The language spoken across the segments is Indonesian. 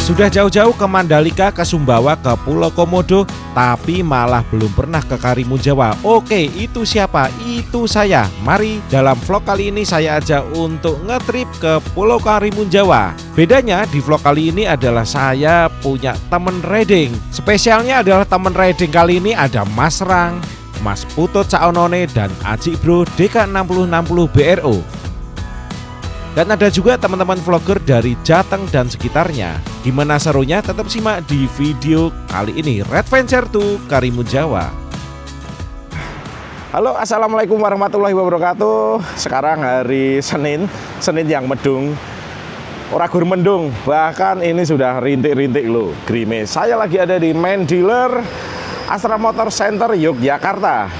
Sudah jauh-jauh ke Mandalika, ke Sumbawa, ke Pulau Komodo, tapi malah belum pernah ke Karimun Jawa. Oke, itu siapa? Itu saya. Mari dalam vlog kali ini saya ajak untuk ngetrip ke Pulau Karimun Jawa. Bedanya di vlog kali ini adalah saya punya temen riding. Spesialnya adalah temen riding kali ini ada Mas Rang, Mas Putut Saonone, dan Aji Bro DK6060 BRO. Dan ada juga teman-teman vlogger dari Jateng dan sekitarnya. Gimana serunya? Tetap simak di video kali ini. Redventure to Karimun Jawa. Halo, assalamualaikum warahmatullahi wabarakatuh. Sekarang hari Senin yang medung. Ora gur mendung, bahkan ini sudah rintik-rintik loh. Gerimis. Saya lagi ada di main dealer Astra Motor Center Yogyakarta.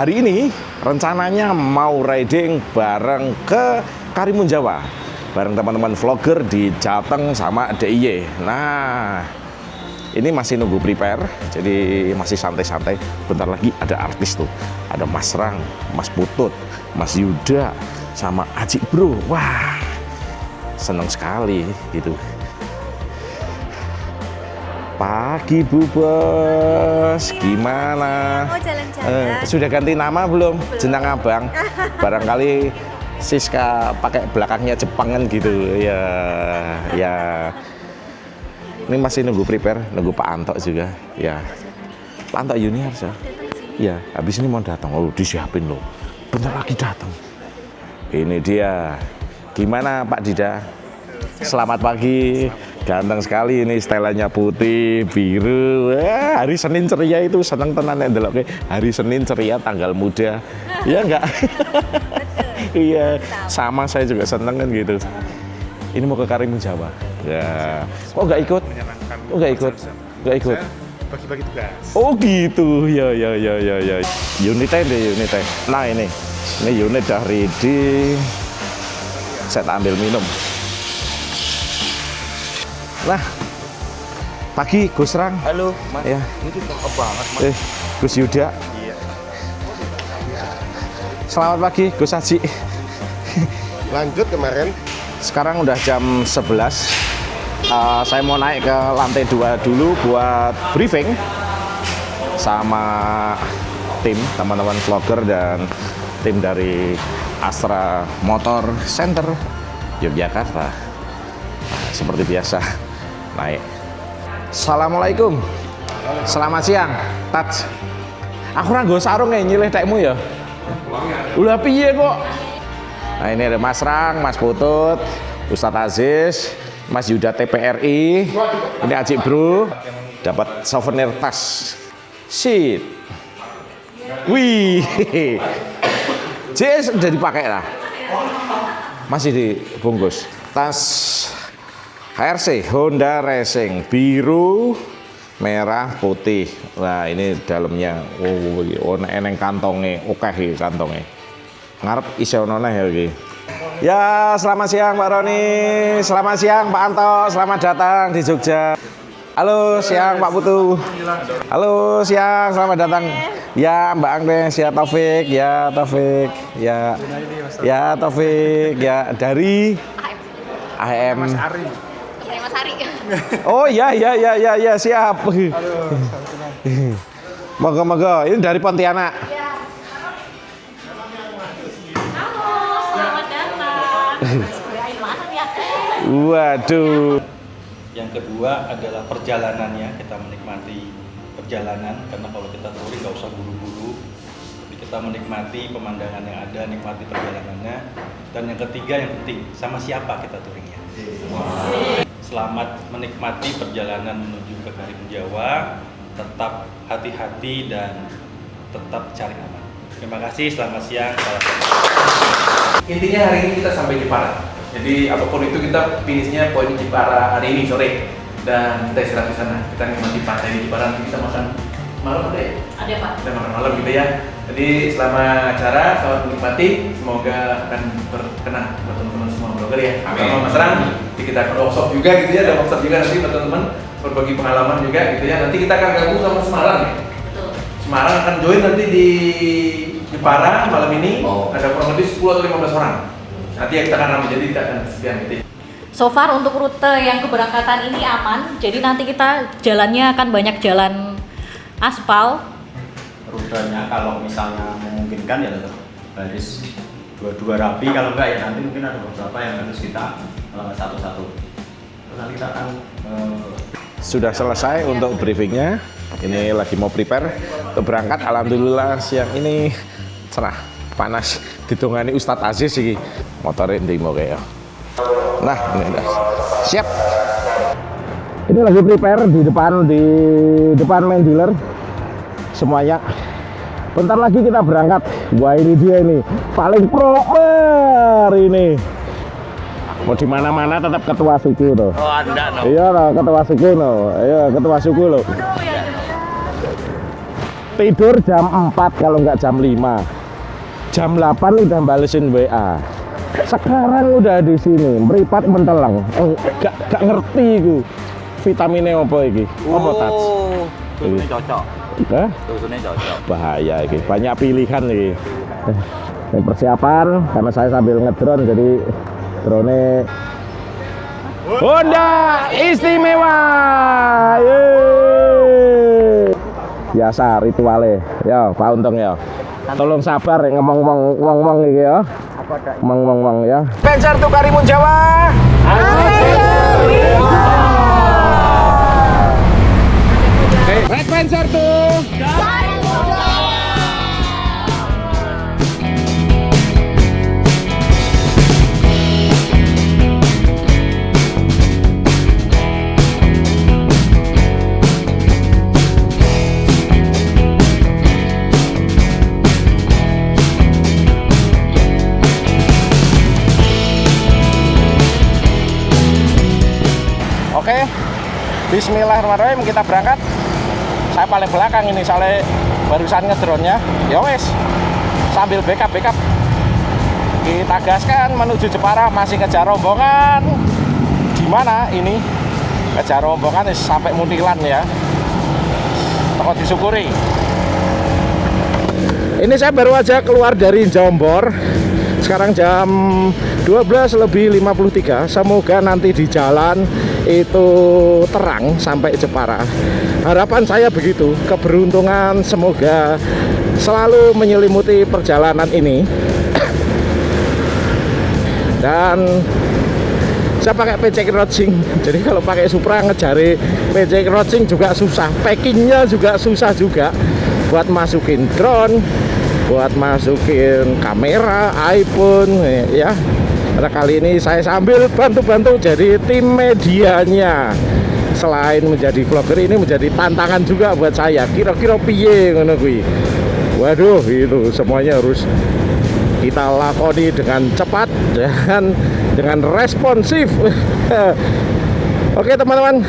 Hari ini rencananya mau riding bareng ke Karimun Jawa bareng teman-teman vlogger di Jateng sama DIY. Nah, ini masih nunggu prepare, jadi masih santai-santai. Bentar lagi ada artis tuh, ada Mas Rang, Mas Putut, Mas Yuda, sama Aji Bro. Wah, seneng sekali gitu. Pagi Bu Bos, gimana? Mau jalan-jalan. Sudah ganti nama belum? Jenang Abang. Barangkali Siska pakai belakangnya Jepangan gitu ya. Ini masih nunggu prepare, nunggu Pak Anto juga ya. Pak Anto Junior ya. Ya, habis ini mau datang. Oh, disiapin loh. Bentar lagi datang. Ini dia. Gimana Pak Dida? Selamat pagi. Ganteng sekali ini, setelannya putih, biru. Wah, hari Senin ceria itu seneng tenan ya ndelok. Hari Senin ceria, tanggal muda. Iya enggak? Iya, sama saya juga seneng kan gitu. Ini mau ke Karimun Jawa. Ya. Kok nggak ikut? Oh, nggak ikut? Nggak ikut? Bagi-bagi tugas. Oh gitu, ya. Unitnya deh, unitnya. Nah ini unit dah ready. Saya ambil minum. Nah, pagi Gus Rang. Halo, Mas. Ya. Ini cakep banget, Mas. Gus Yuda. Iya. Selamat pagi Gus Aji. Lanjut kemarin. Sekarang udah jam 11. Saya mau naik ke lantai 2 dulu buat briefing sama tim teman-teman vlogger dan tim dari Astra Motor Center Yogyakarta. Nah, seperti biasa naik. Assalamualaikum. Selamat siang, Tats. Aku ora nggo sarung nyilih tekmu ya. Ulah piye kok? Nah, ini ada Mas Rang, Mas Putut, Ustadz Aziz, Mas Yuda TPRI. Ini Aji Bro. Dapat souvenir tas. Shit. Wih. Jess udah dipakai lah. Masih dibungkus. Tas HRC Honda Racing biru, merah, putih. Nah ini dalamnya, eneng kantongnya, oke kantongnya. Ngarep iso ono ya iki. Ya, selamat siang Pak Roni, selamat siang Pak Anto, selamat datang di Jogja. Halo siang Pak Putu. Halo siang, selamat datang. Ya Mbak Agnes, ya Taufik, ya Taufik, ya Taufik, ya dari AM. Mas Ari. Mas Ari. Oh ya siap. Moga-moga ini dari Pontianak. Halo, selamat datang. Doain banget ya. Waduh. Yang kedua adalah perjalanannya, kita menikmati perjalanan karena kalau kita touring nggak usah buru-buru, tapi kita menikmati pemandangan yang ada, nikmati perjalanannya. Dan yang ketiga yang penting, sama siapa kita touringnya. Selamat menikmati perjalanan menuju ke Karimun Jawa, tetap hati-hati dan tetap cari aman. Terima kasih, selamat siang. Intinya hari ini kita sampai Jepara. Jadi apapun itu kita finishnya poin Jepara hari ini sore dan kita istirahat di sana. Kita nikmati pantai di Jepara, nanti kita makan malam ada ya? Ada Pak. Kita makan malam gitu ya. Jadi selama acara selamat menikmati, semoga akan berkenan buat teman-teman semua blogger ya. Sama Mas Rang, kita akan workshop juga gitu ya, ada workshop juga nanti buat teman-teman berbagi pengalaman juga gitu ya. Nanti kita akan gabung sama Semarang ya. Betul. Semarang akan join nanti di Jepara malam ini. Ada kurang lebih 10 atau 15 orang. Nanti kita akan ramai, jadi kita akan sekian gitu. So far untuk rute yang keberangkatan ini aman. Jadi nanti kita jalannya akan banyak jalan aspal. Rutenya kalau misalnya memungkinkan ya tetap baris dua-dua rapi, kalau enggak ya nanti mungkin ada beberapa yang harus kita satu-satu. Terus nanti kita akan Sudah selesai untuk briefingnya. Ini lagi mau prepare untuk berangkat. Alhamdulillah siang ini cerah, panas. Ditungani Ustadz Aziz sih. Motorin di mau kayak. Nah, ini udah siap. Ini lagi prepare di depan main dealer semuanya. Bentar lagi kita berangkat. Wah, ini dia ini paling proper ini. Mau di mana-mana tetap ketua suku tuh. Oh, Anda no. Iya loh, ketua suku loh. Iya, ketua suku loh. Tidur jam 4 kalau nggak jam 5. Jam 8 udah balesin WA. Sekarang udah di sini, meripat mentelang. Gak ngerti iku. Vitaminnya apa iki? Apa tats? Ini cocok. Hah? Ini cocok. Bahaya iki. Banyak pilihan iki. Ini persiapan karena saya sambil ngedrone jadi drone Honda istimewa. Yeay. Biasa ritualnya. Ya, Pak Untung ya. Tolong sabar ngomong wong-wong iki ya. Ngomong ya. Venture to Karimun Jawa. Red Venture to Oke, bismillahirrahmanirrahim, kita berangkat. Saya paling belakang ini, soalnya barusan ngedronnya. Ya wes, sambil backup. Kita gaskan menuju Jepara, masih kejar rombongan. Di mana ini? Kejar rombongan sampai Muntilan ya. Toko disyukuri. Ini saya baru aja keluar dari Jombor. Sekarang jam 12:53. Semoga nanti di jalan itu terang sampai Jepara. Harapan saya begitu. Keberuntungan semoga selalu menyelimuti perjalanan ini. Dan saya pakai PC Crouching. Jadi kalau pakai Supra ngejari PC Crouching juga susah. Packingnya juga susah juga. Buat masukin drone, buat masukin kamera, iPhone ya. Karena kali ini saya sambil bantu-bantu jadi tim medianya. Selain menjadi vlogger, ini menjadi tantangan juga buat saya. Kira-kira piye ngono kuwi. Waduh, itu semuanya harus kita lakoni dengan cepat dan dengan responsif. Oke, teman-teman.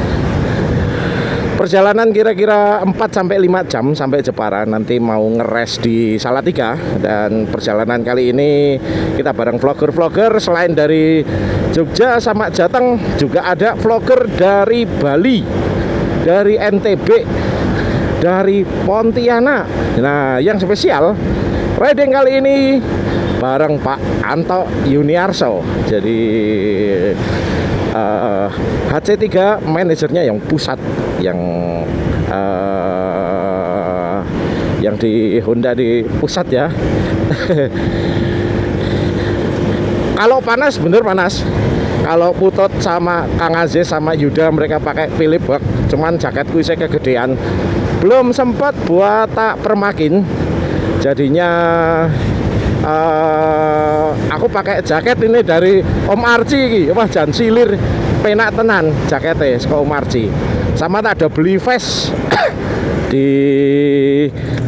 Perjalanan kira-kira 4-5 jam sampai Jepara. Nanti mau ngeres di Salatiga. Dan perjalanan kali ini kita bareng vlogger-vlogger. Selain dari Jogja sama Jateng, juga ada vlogger dari Bali, dari NTB, dari Pontianak. Nah, yang spesial riding kali ini bareng Pak Anto Yuniarso. Jadi HC3 manajernya yang pusat, yang di Honda di pusat ya. Kalau panas bener panas. Kalau Putut sama Kang Aziz sama Yuda mereka pakai Philip Buck, cuman jaketku saya kegedean. Belum sempat buat tak permakin. Jadinya aku pakai jaket ini dari Om Arci iki. Wah, jan silir penak tenan jaketnya saka Om Arci. Sama tak ada beli vest di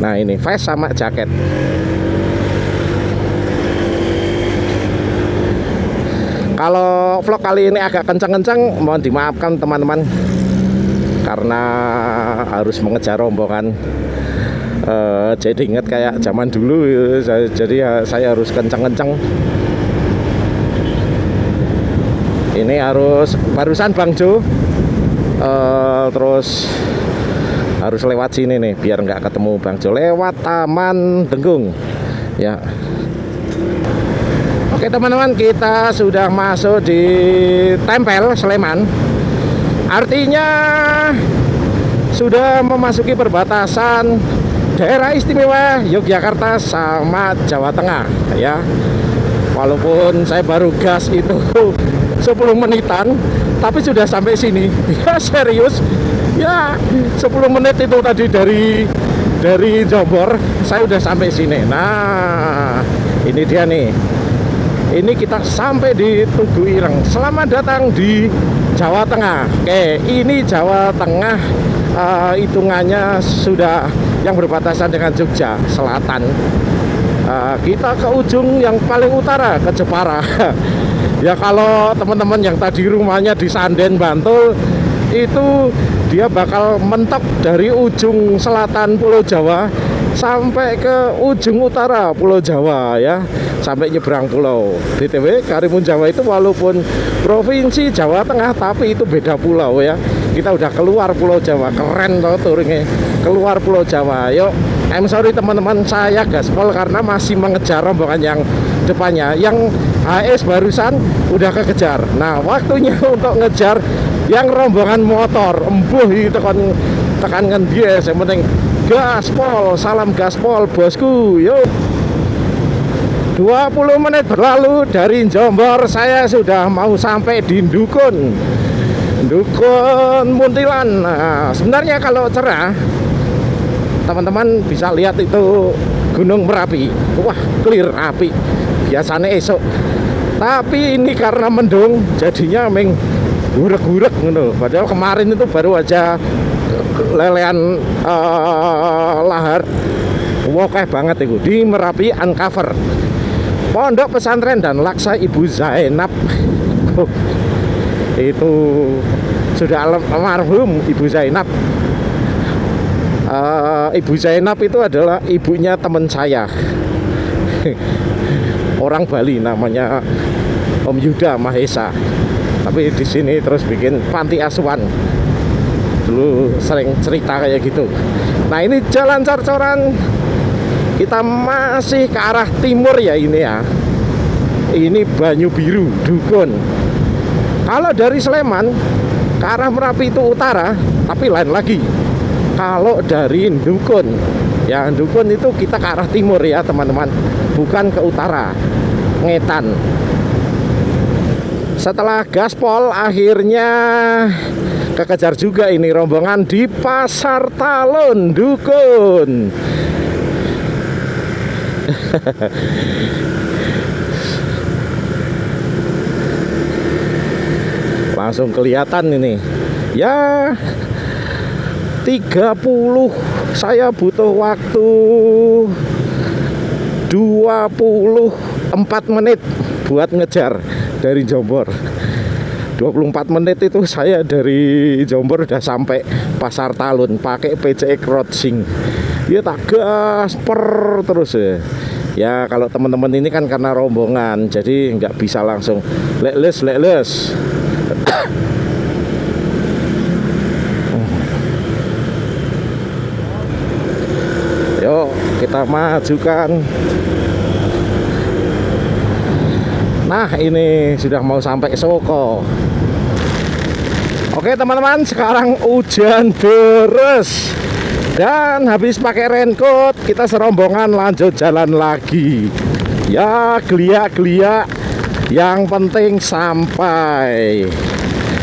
nah ini vest sama jaket. Kalau vlog kali ini agak kencang-kencang, mohon dimaafkan teman-teman karena harus mengejar rombongan. Jadi ingat kayak zaman dulu, jadi saya harus kencang-kencang. Ini harus barusan Bang Jo, terus harus lewat sini nih biar nggak ketemu Bang Jo, lewat Taman Denggung ya. Oke teman-teman, kita sudah masuk di Tempel Sleman. Artinya sudah memasuki perbatasan daerah istimewa Yogyakarta sama Jawa Tengah ya. Walaupun saya baru gas itu 10 menitan, tapi sudah sampai sini. Ya serius. Ya 10 menit itu tadi dari Jombor, saya udah sampai sini. Nah, ini dia nih. Ini kita sampai di Tugu Ireng. Selamat datang di Jawa Tengah. Oke, ini Jawa Tengah, hitungannya sudah yang berbatasan dengan Jogja Selatan. Kita ke ujung yang paling utara, ke Jepara. Ya kalau teman-teman yang tadi rumahnya di Sanden, Bantul, itu dia bakal mentok dari ujung selatan Pulau Jawa sampai ke ujung utara Pulau Jawa ya, sampai nyebrang pulau. BTW Karimun Jawa itu walaupun provinsi Jawa Tengah, tapi itu beda pulau ya. Kita udah keluar Pulau Jawa, keren loh touringnya, keluar Pulau Jawa. Yuk, I'm sorry teman-teman, saya gaspol karena masih mengejar rombongan yang depannya. Yang HS barusan udah kekejar. Nah, waktunya untuk ngejar yang rombongan motor. Embuh itu tekankan dia, yang penting gaspol, salam gaspol bosku. Yuk. 20 menit berlalu dari Jombor, saya sudah mau sampai di Dukun Muntilan. Nah, sebenarnya kalau cerah teman-teman bisa lihat itu Gunung Merapi. Wah, clear api. Biasanya esok. Tapi ini karena mendung jadinya meng gurek-gurek gitu. Padahal kemarin itu baru aja lelean lahar. Wokeh banget itu di Merapi Uncover. Pondok Pesantren dan Laksa Ibu Zainab. Itu sudah almarhum Ibu Zainab. Ibu Zainab itu adalah ibunya teman saya. Orang Bali namanya Om Yuda Mahesa. Tapi di sini terus bikin panti asuhan. Dulu sering cerita kayak gitu. Nah, ini jalan cor-coran. Kita masih ke arah timur ya ini ya. Ini Banyu Biru, Dukun. Kalau dari Sleman ke arah Merapi itu utara, tapi lain lagi. Kalau dari Dukun, ya Dukun itu kita ke arah timur ya teman-teman, bukan ke utara, Ngetan. Setelah gaspol akhirnya kekejar juga ini rombongan di Pasar Talun Dukun. Langsung kelihatan ini. Ya 30, saya butuh waktu 24 menit buat ngejar dari Jombor. 24 menit itu saya dari Jombor udah sampai Pasar Talun pakai PCX Crossing. Ya tak gasper terus ya. Ya kalau teman-teman ini kan karena rombongan, jadi nggak bisa langsung lekles. Yuk kita majukan. Nah ini sudah mau sampai Soko. Oke teman-teman, sekarang hujan deres dan habis pakai raincoat, kita serombongan lanjut jalan lagi. Ya geliak-geliak, yang penting sampai.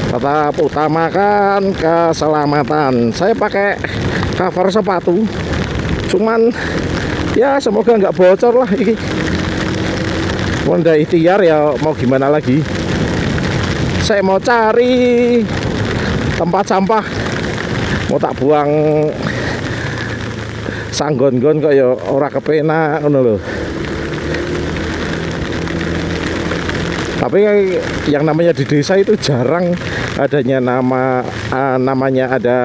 Tetap utamakan keselamatan. Saya pakai cover sepatu, cuman ya semoga nggak bocor lah ini. Udah ikhtiar ya, mau gimana lagi. Saya mau cari tempat sampah, mau tak buang sanggon-gon kok ya ora kepenak ngono lho. Tapi yang namanya di desa itu jarang adanya namanya ada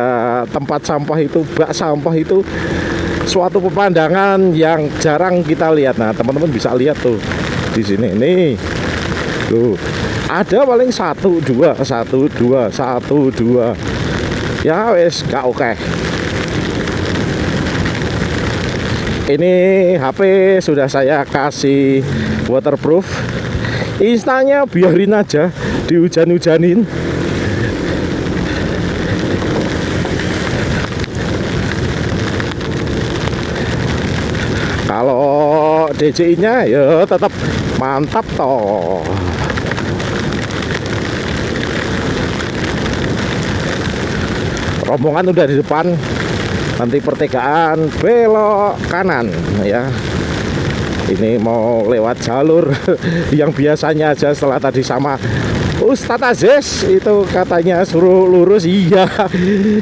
tempat sampah itu, bak sampah itu suatu pemandangan yang jarang kita lihat. Nah, teman-teman bisa lihat tuh di sini nih. Tuh. Ada paling 1, 2. Ya wes gak oke. Ini HP sudah saya kasih waterproof. Instannya biarin aja dihujan-hujanin. Kalau DJI-nya ya tetap mantap toh. Rombongan udah di depan. Nanti pertigaan belok kanan ya. Ini mau lewat jalur yang biasanya aja setelah tadi sama Ustadz Aziz itu katanya suruh lurus. Iya,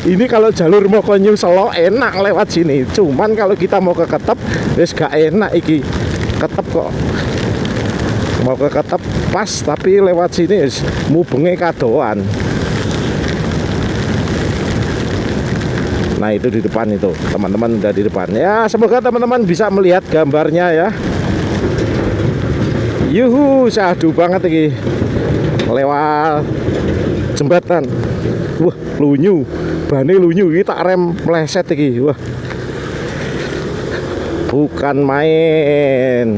ini kalau jalur mau ke New Selo enak lewat sini. Cuman kalau kita mau ke Ketep wis gak enak iki. Ketep kok mau ke Ketep pas, tapi lewat sini wis mubenge kadoan. Nah itu di depan itu, teman-teman udah di depan. Ya semoga teman-teman bisa melihat gambarnya ya. Yuhu, syahdu banget ini. Lewat jembatan. Wah, lunyu. Bane lunyu iki tak rem meleset iki. Wah. Bukan main.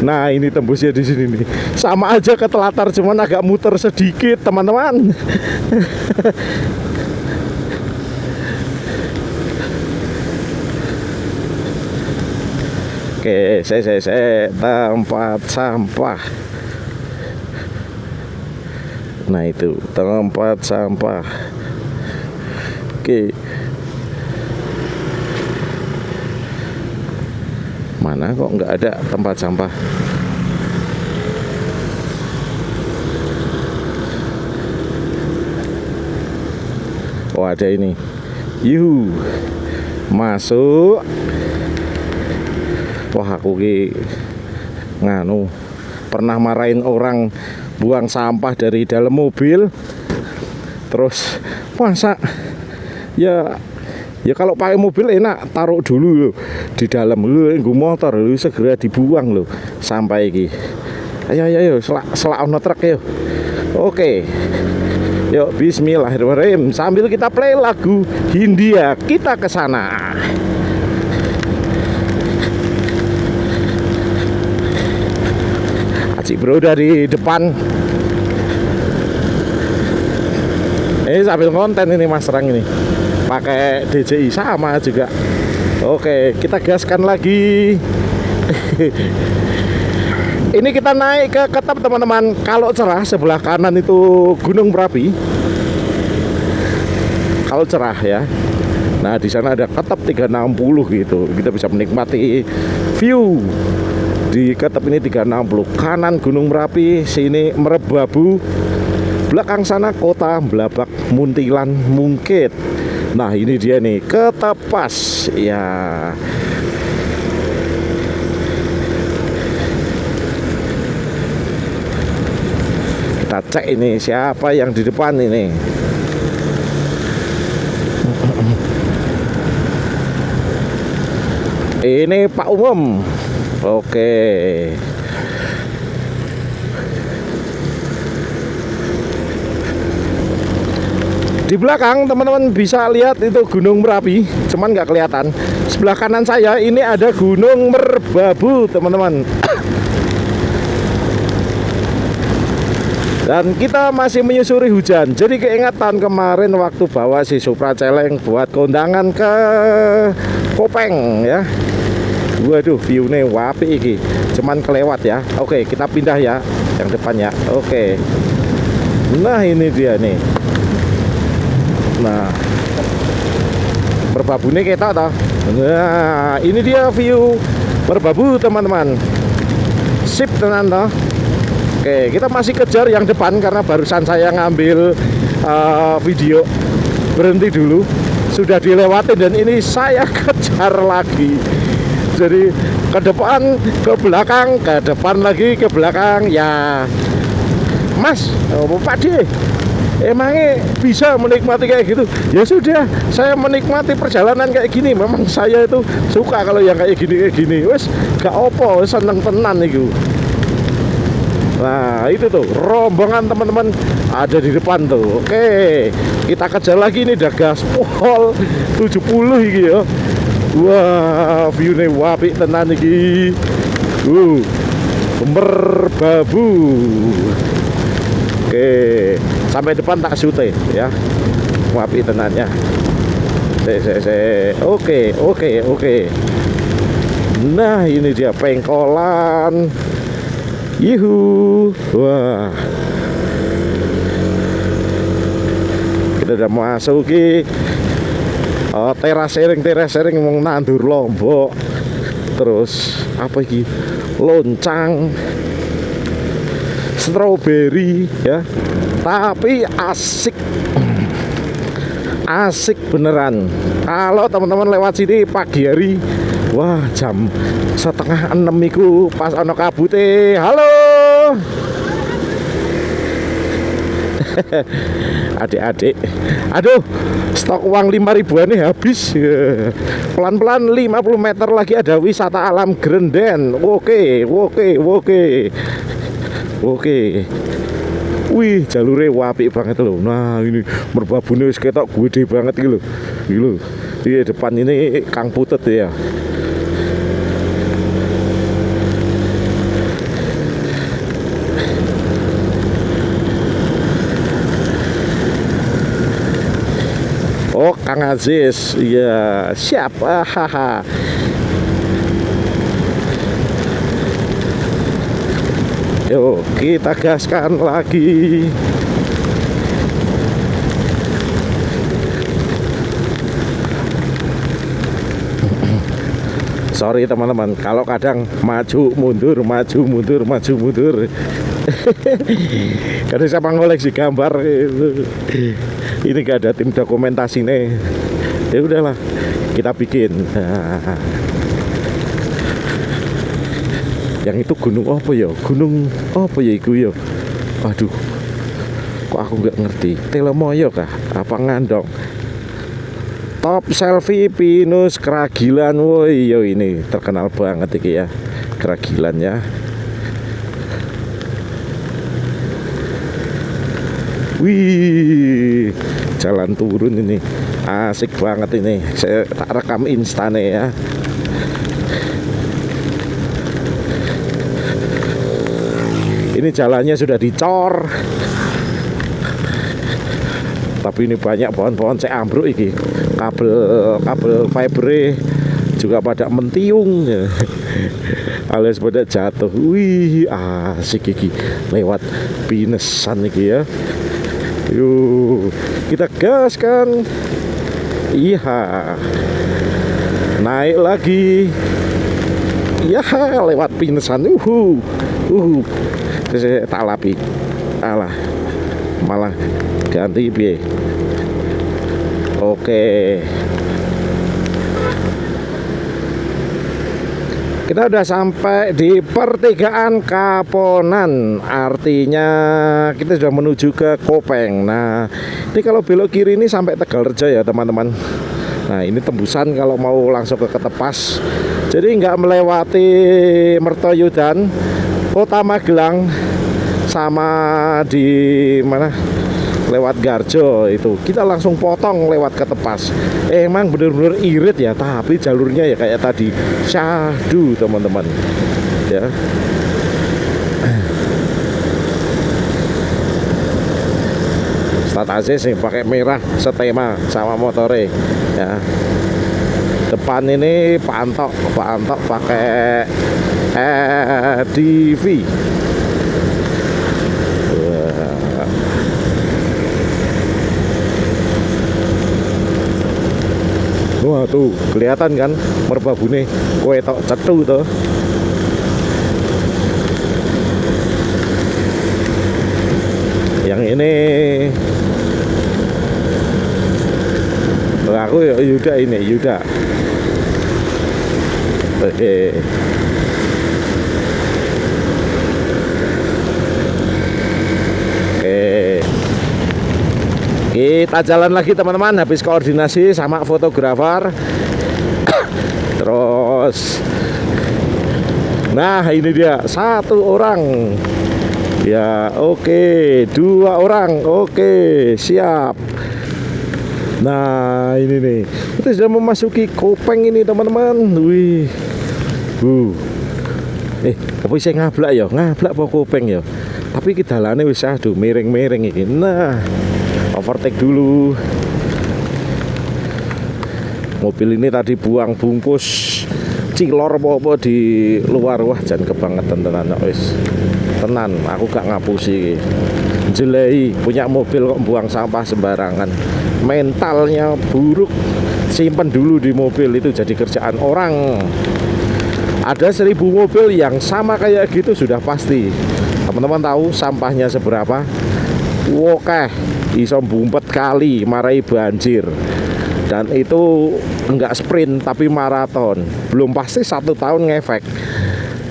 Nah, ini tembusnya di sini nih. Sama aja ke Telatar, cuman agak muter sedikit, teman-teman. Oke, saya tempat sampah. Nah itu tempat sampah. Oke. Mana kok nggak ada tempat sampah? Oh ada ini. Yuhu. Masuk. Wah aku ki nganu pernah marahin orang buang sampah dari dalam mobil. Terus masa ya kalau pakai mobil enak taruh dulu loh di dalam lu nggo motor lu segera dibuang loh sampai iki. Ayo selak ono truk yo. Oke. Yuk bismillahirrahmanirrahim sambil kita play lagu Hindia kita ke sana. Cik bro udah di depan. Ini sambil konten ini Mas Rang ini. Pakai DJI sama juga. Oke, kita gaskan lagi. Ini kita naik ke Ketep teman-teman. Kalau cerah sebelah kanan itu Gunung Merapi. Kalau cerah ya. Nah, di sana ada Ketep 360 gitu. Kita bisa menikmati view di Ketep ini 360. Kanan Gunung Merapi, sini Merbabu, belakang sana kota Blabak Muntilan Mungkit. Nah ini dia nih Ketepas ya. Kita cek ini siapa yang di depan ini. Ini Pak Umum. Oke. Di belakang teman-teman bisa lihat itu Gunung Merapi, cuman nggak kelihatan. Sebelah kanan saya ini ada Gunung Merbabu teman-teman. Dan kita masih menyusuri hujan. Jadi keingatan kemarin waktu bawa si Supra Celeng buat kondangan ke Kopeng ya. Waduh, view-nya wapi iki. Cuman kelewat ya. Oke, kita pindah ya yang depan ya. Oke. Nah, ini dia nih. Nah. Merbabu nih kita toh. Nah, ini dia view Merbabu, teman-teman. Sip tenan toh. Oke, kita masih kejar yang depan karena barusan saya ngambil video. Berhenti dulu. Sudah dilewatin dan ini saya kejar lagi. Jadi ke depan, ke belakang, ke depan lagi, ke belakang. Ya Mas, Pak D, emangnya bisa menikmati kayak gitu? Ya sudah, saya menikmati perjalanan kayak gini. Memang saya itu suka kalau yang kayak gini. Wes gak opo, seneng tenan itu. Nah itu tuh rombongan teman-teman ada di depan tuh. Oke, kita kejar lagi nih, udah gaspol 70 iki ya. Wah, view-nya wapi tenan iki. Merbabu. Oke, sampai depan tak syute ya. Wapi tenannya. Oke. Nah, ini dia pengkolan. Yuhu. Wah. Kita udah masuki teras sering mau nandur lombok. Terus apa iki? Loncang. Strawberry ya. Tapi asik. Asik beneran. Kalau teman-teman lewat sini pagi hari, wah jam 5:30 iku pas ono kabute. Halo. Adik-adik, aduh, stok uang 5.000-an nih habis. Pelan-pelan 50 meter lagi ada wisata alam Grenden. Oke. Wih, jalure apik banget loh. Nah, ini Merbabunya wis ketok gede banget iki lho. Iki lho. Di depan ini Kang Putet ya. Oh, Kang Aziz. Iya, siap. Haha. Yuk kita gaskan lagi. Sorry teman-teman, kalau kadang maju mundur. Kadang saya ngoleksi gambar itu. Ini gak ada tim dokumentasi nih. Ya udahlah, kita bikin. Yang itu gunung apa ya? Gunung apa ya itu ya? Aduh, kok aku nggak ngerti. Telemoyo kah? Apa Ngandong? Top selfie Pinus Keragilan. Woi, yo ini terkenal banget iki ya, Keragilan ya. Wih, jalan turun ini asik banget ini. Saya tak rekam instane ya. Ini jalannya sudah dicor, tapi ini banyak pohon-pohon saya ambruk iki. Kabel fiber juga pada mentiung alias pada jatuh. Wih, asik iki lewat Pinesan iki ya. Yuk kita gaskan. Iya, naik lagi. Ya, lewat Pinesan. Saya tak lapi. Alah, malah ganti piye. Oke. Kita udah sampai di pertigaan Kaponan. Artinya kita sudah menuju ke Kopeng. Nah, ini kalau belok kiri ini sampai Tegalrejo ya teman-teman. Nah, ini tembusan kalau mau langsung ke Ketepas. Jadi nggak melewati Mertoyudan, Kota Magelang, sama di mana lewat Garjo itu. Kita langsung potong lewat Ketepas. Emang bener-bener irit ya, tapi jalurnya ya kayak tadi syahdu teman-teman ya. Start Aziz nih pakai merah setema sama motore ya. Depan ini Pak Antok pakai DV. Wah tuh kelihatan kan Merbabune kowe tok cetu tuh. Yang ini aku Yuda ini Yuda. Oke. Kita jalan lagi teman-teman, habis koordinasi sama fotografer. Terus nah ini dia, satu orang ya, oke, dua orang, oke, siap. Nah ini nih, kita sudah memasuki Kopeng ini teman-teman. Wih, Apa sih ngablak ya? Ngablak apa kuping ya? Tapi iki dalane wis aduh miring-miring iki. Nah, overtake dulu. Mobil ini tadi buang bungkus cilor apa di luar. Wah, jan kebangetan tenan wis. Tenan, aku gak ngapusi. Jelei punya mobil kok buang sampah sembarangan. Mentalnya buruk. Simpen dulu di mobil, itu jadi kerjaan orang. Ada 1000 mobil yang sama kayak gitu sudah pasti. Teman-teman tahu sampahnya seberapa? Wokeh, iso bumpet kali marai banjir. Dan itu enggak sprint tapi maraton. Belum pasti 1 tahun ngefek,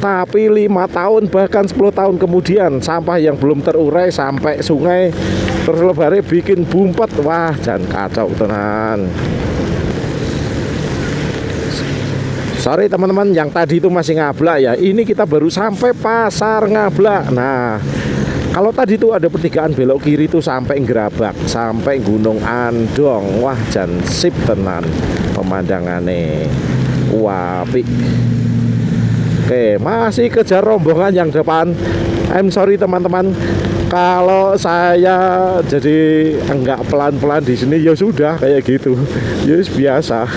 tapi 5 tahun bahkan 10 tahun kemudian sampah yang belum terurai sampai sungai terus lebare bikin bumpet. Wah, jangan kacau tenan. Sorry teman-teman yang tadi itu masih ngablak ya. Ini kita baru sampai pasar ngablak. Nah, kalau tadi itu ada pertigaan belok kiri itu sampai Gerabak, sampai Gunung Andong. Wah, jan sip tenan pemandangannya. Wapi. Oke, masih kejar rombongan yang depan. I'm sorry teman-teman, kalau saya jadi enggak pelan-pelan di sini ya sudah kayak gitu. Ya biasa.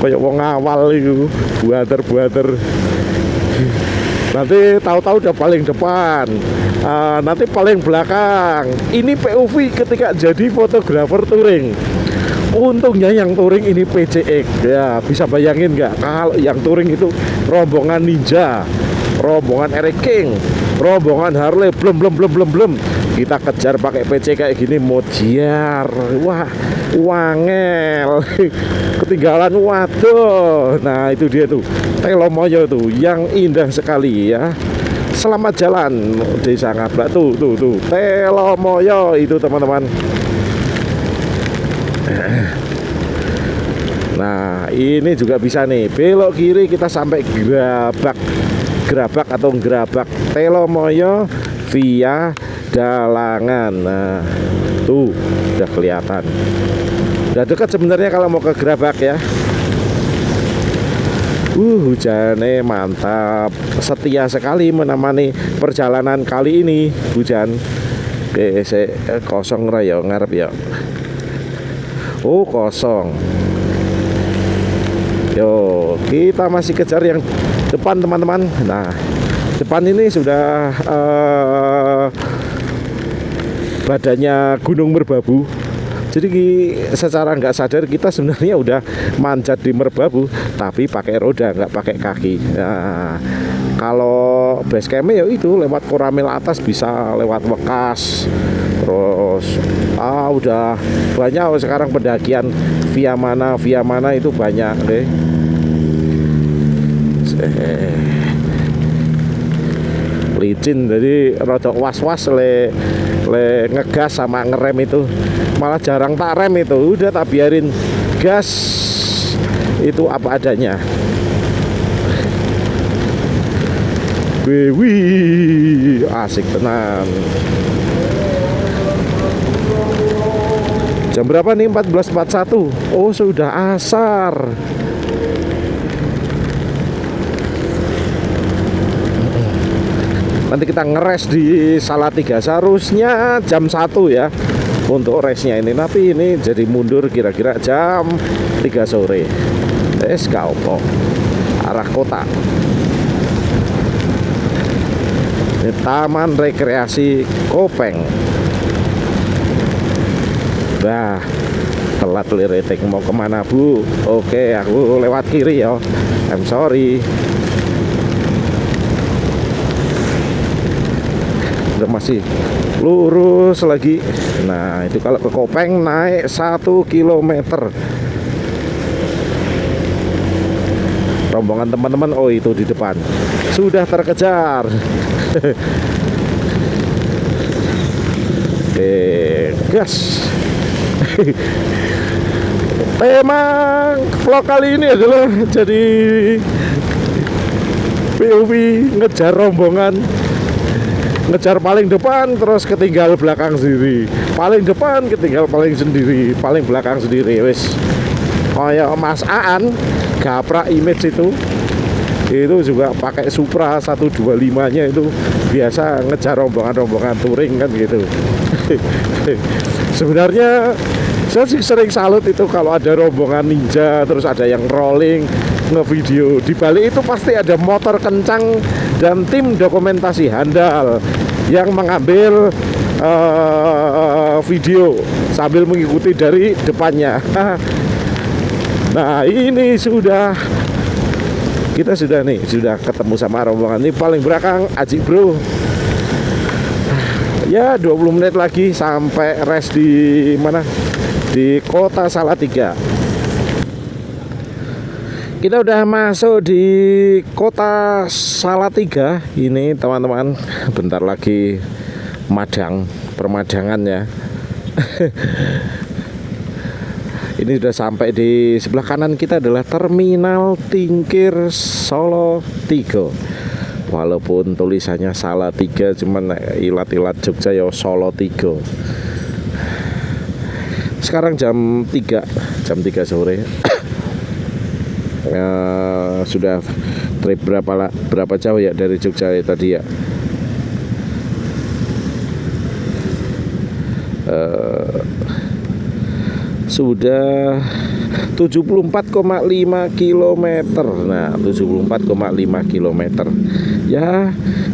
Kayak wong awal itu, buater. Nanti tahu-tahu udah paling depan, nanti paling belakang. Ini POV ketika jadi fotografer touring. Untungnya yang touring ini PCX. Ya, bisa bayangin nggak kalau yang touring itu rombongan Ninja, rombongan Eric King, rombongan Harley, belum. Kita kejar pakai PC kayak gini modiar. Wah, wangel. Ketinggalan, waduh. Nah, itu dia tuh Telomoyo tuh yang indah sekali ya. Selamat jalan Desa Ngablak tuh Telomoyo itu teman-teman. Nah, ini juga bisa nih belok kiri kita sampai Gerabak atau Gerabak Telomoyo via Dalangan. Nah, tuh udah kelihatan. Udah dekat sebenarnya kalau mau ke Gerabak ya. Hujannya mantap. Setia sekali menemani perjalanan kali ini hujan. Oke, kosong ya ngarep ya. Oh, kosong. Yo, kita masih kejar yang depan teman-teman. Nah, depan ini sudah badannya Gunung Merbabu. Jadi secara nggak sadar kita sebenarnya udah manjat di Merbabu, tapi pakai roda nggak pakai kaki. Nah, kalau base campnya ya itu lewat Koramil atas bisa lewat Wekas. Terus udah banyak sekarang pendakian via mana itu banyak deh. Licin, jadi rodok was-was le ngegas sama ngerem itu malah jarang tak rem, itu udah tak biarin gas itu apa adanya. Wih, asik tenan. Jam berapa nih? 14.41. Oh, sudah asar. Nanti kita ngeres di Salatiga. Seharusnya jam 1 ya untuk resnya ini, tapi ini jadi mundur kira-kira jam 3 sore. Kaupo arah kota. Ini Taman Rekreasi Kopeng. Bah, telat liritik. Mau kemana Bu? Oke, aku lewat kiri ya. I'm sorry. Udah masih lurus lagi. Nah, itu kalau ke Kopeng naik 1 kilometer. Rombongan teman-teman, oh itu di depan sudah terkejar. Oke, gas. Memang vlog kali ini adalah jadi POV ngejar rombongan, ngejar paling depan terus ketinggal belakang sendiri, paling depan ketinggal paling belakang sendiri. Wes kayak Mas Aan gaprak image itu. itu juga pakai Supra 125-nya itu biasa ngejar rombongan-rombongan touring kan gitu. Sebenarnya saya sih sering salut itu kalau ada rombongan ninja terus ada yang rolling ngevideo. Di balik itu pasti ada motor kencang dan tim dokumentasi handal yang mengambil video sambil mengikuti dari depannya. Nah ini kita sudah ketemu sama rombongan ini. Paling belakang Aji Bro. Ya 20 menit lagi sampai rest di mana, di kota Salatiga. Kita udah masuk di kota Salatiga ini teman-teman. Bentar lagi permadangan ya. Ini sudah sampai di sebelah kanan kita adalah Terminal Tingkir Solo 3. Walaupun tulisannya Salatiga, cuman ilat-ilat Jogja ya Solo 3. Sekarang jam 3 sore. Sudah trip berapa jauh ya dari Jogja ya tadi ya? Sudah 74,5 km. Nah 74,5 km ya.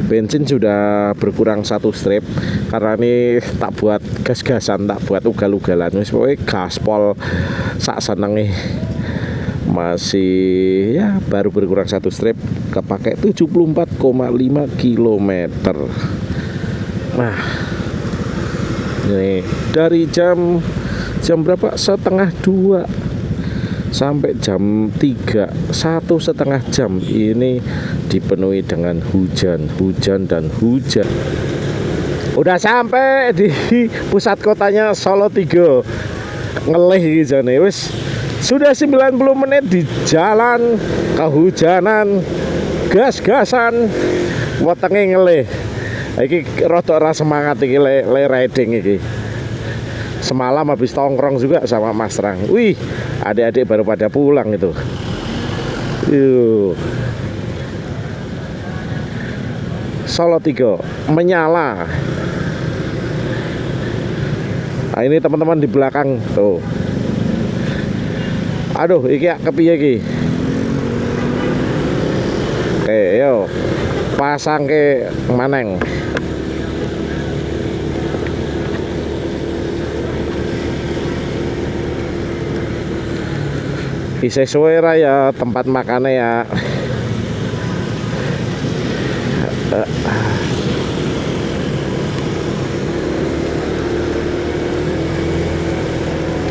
Bensin sudah berkurang 1 strip karena ini tak buat gas-gasan, tak buat ugal-ugalan. Wis pokoke gaspol sak senenge. Masih ya baru berkurang 1 strip, kepake 74,5 km. Nah ini dari jam berapa? Setengah 2 sampai jam 3, 1,5 jam ini dipenuhi dengan hujan. Udah sampai di pusat kotanya Solo 3. Ngelih jane wis. Sudah 90 menit di jalan kehujanan, gas-gasan, wetenge ngelih. Iki rada ora semangat iki le riding iki. Semalam habis tongkrong juga sama Mas Rang. Wih, adik-adik baru pada pulang itu. Solo 3 menyala. Nah, ini teman-teman di belakang tuh. Aduh, iki kepiye iki? Oke, yo. Pasang ke maneng. Isih suwe ra ya tempat makannya ya.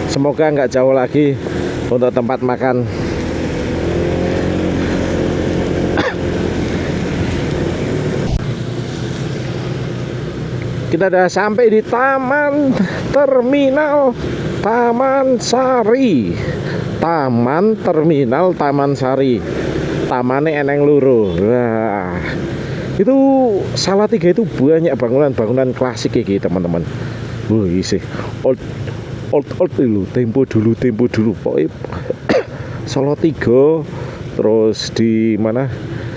Semoga nggak jauh lagi untuk tempat makan. Kita udah sampai di Taman Terminal Taman Sari. Taman Terminal Taman Sari. Tamane eneng loro. Wah. Itu Salatiga itu banyak bangunan-bangunan klasik iki, teman-teman. Wah, isih old dulu, tempo dulu. Pokoknya Solo 3 terus di mana?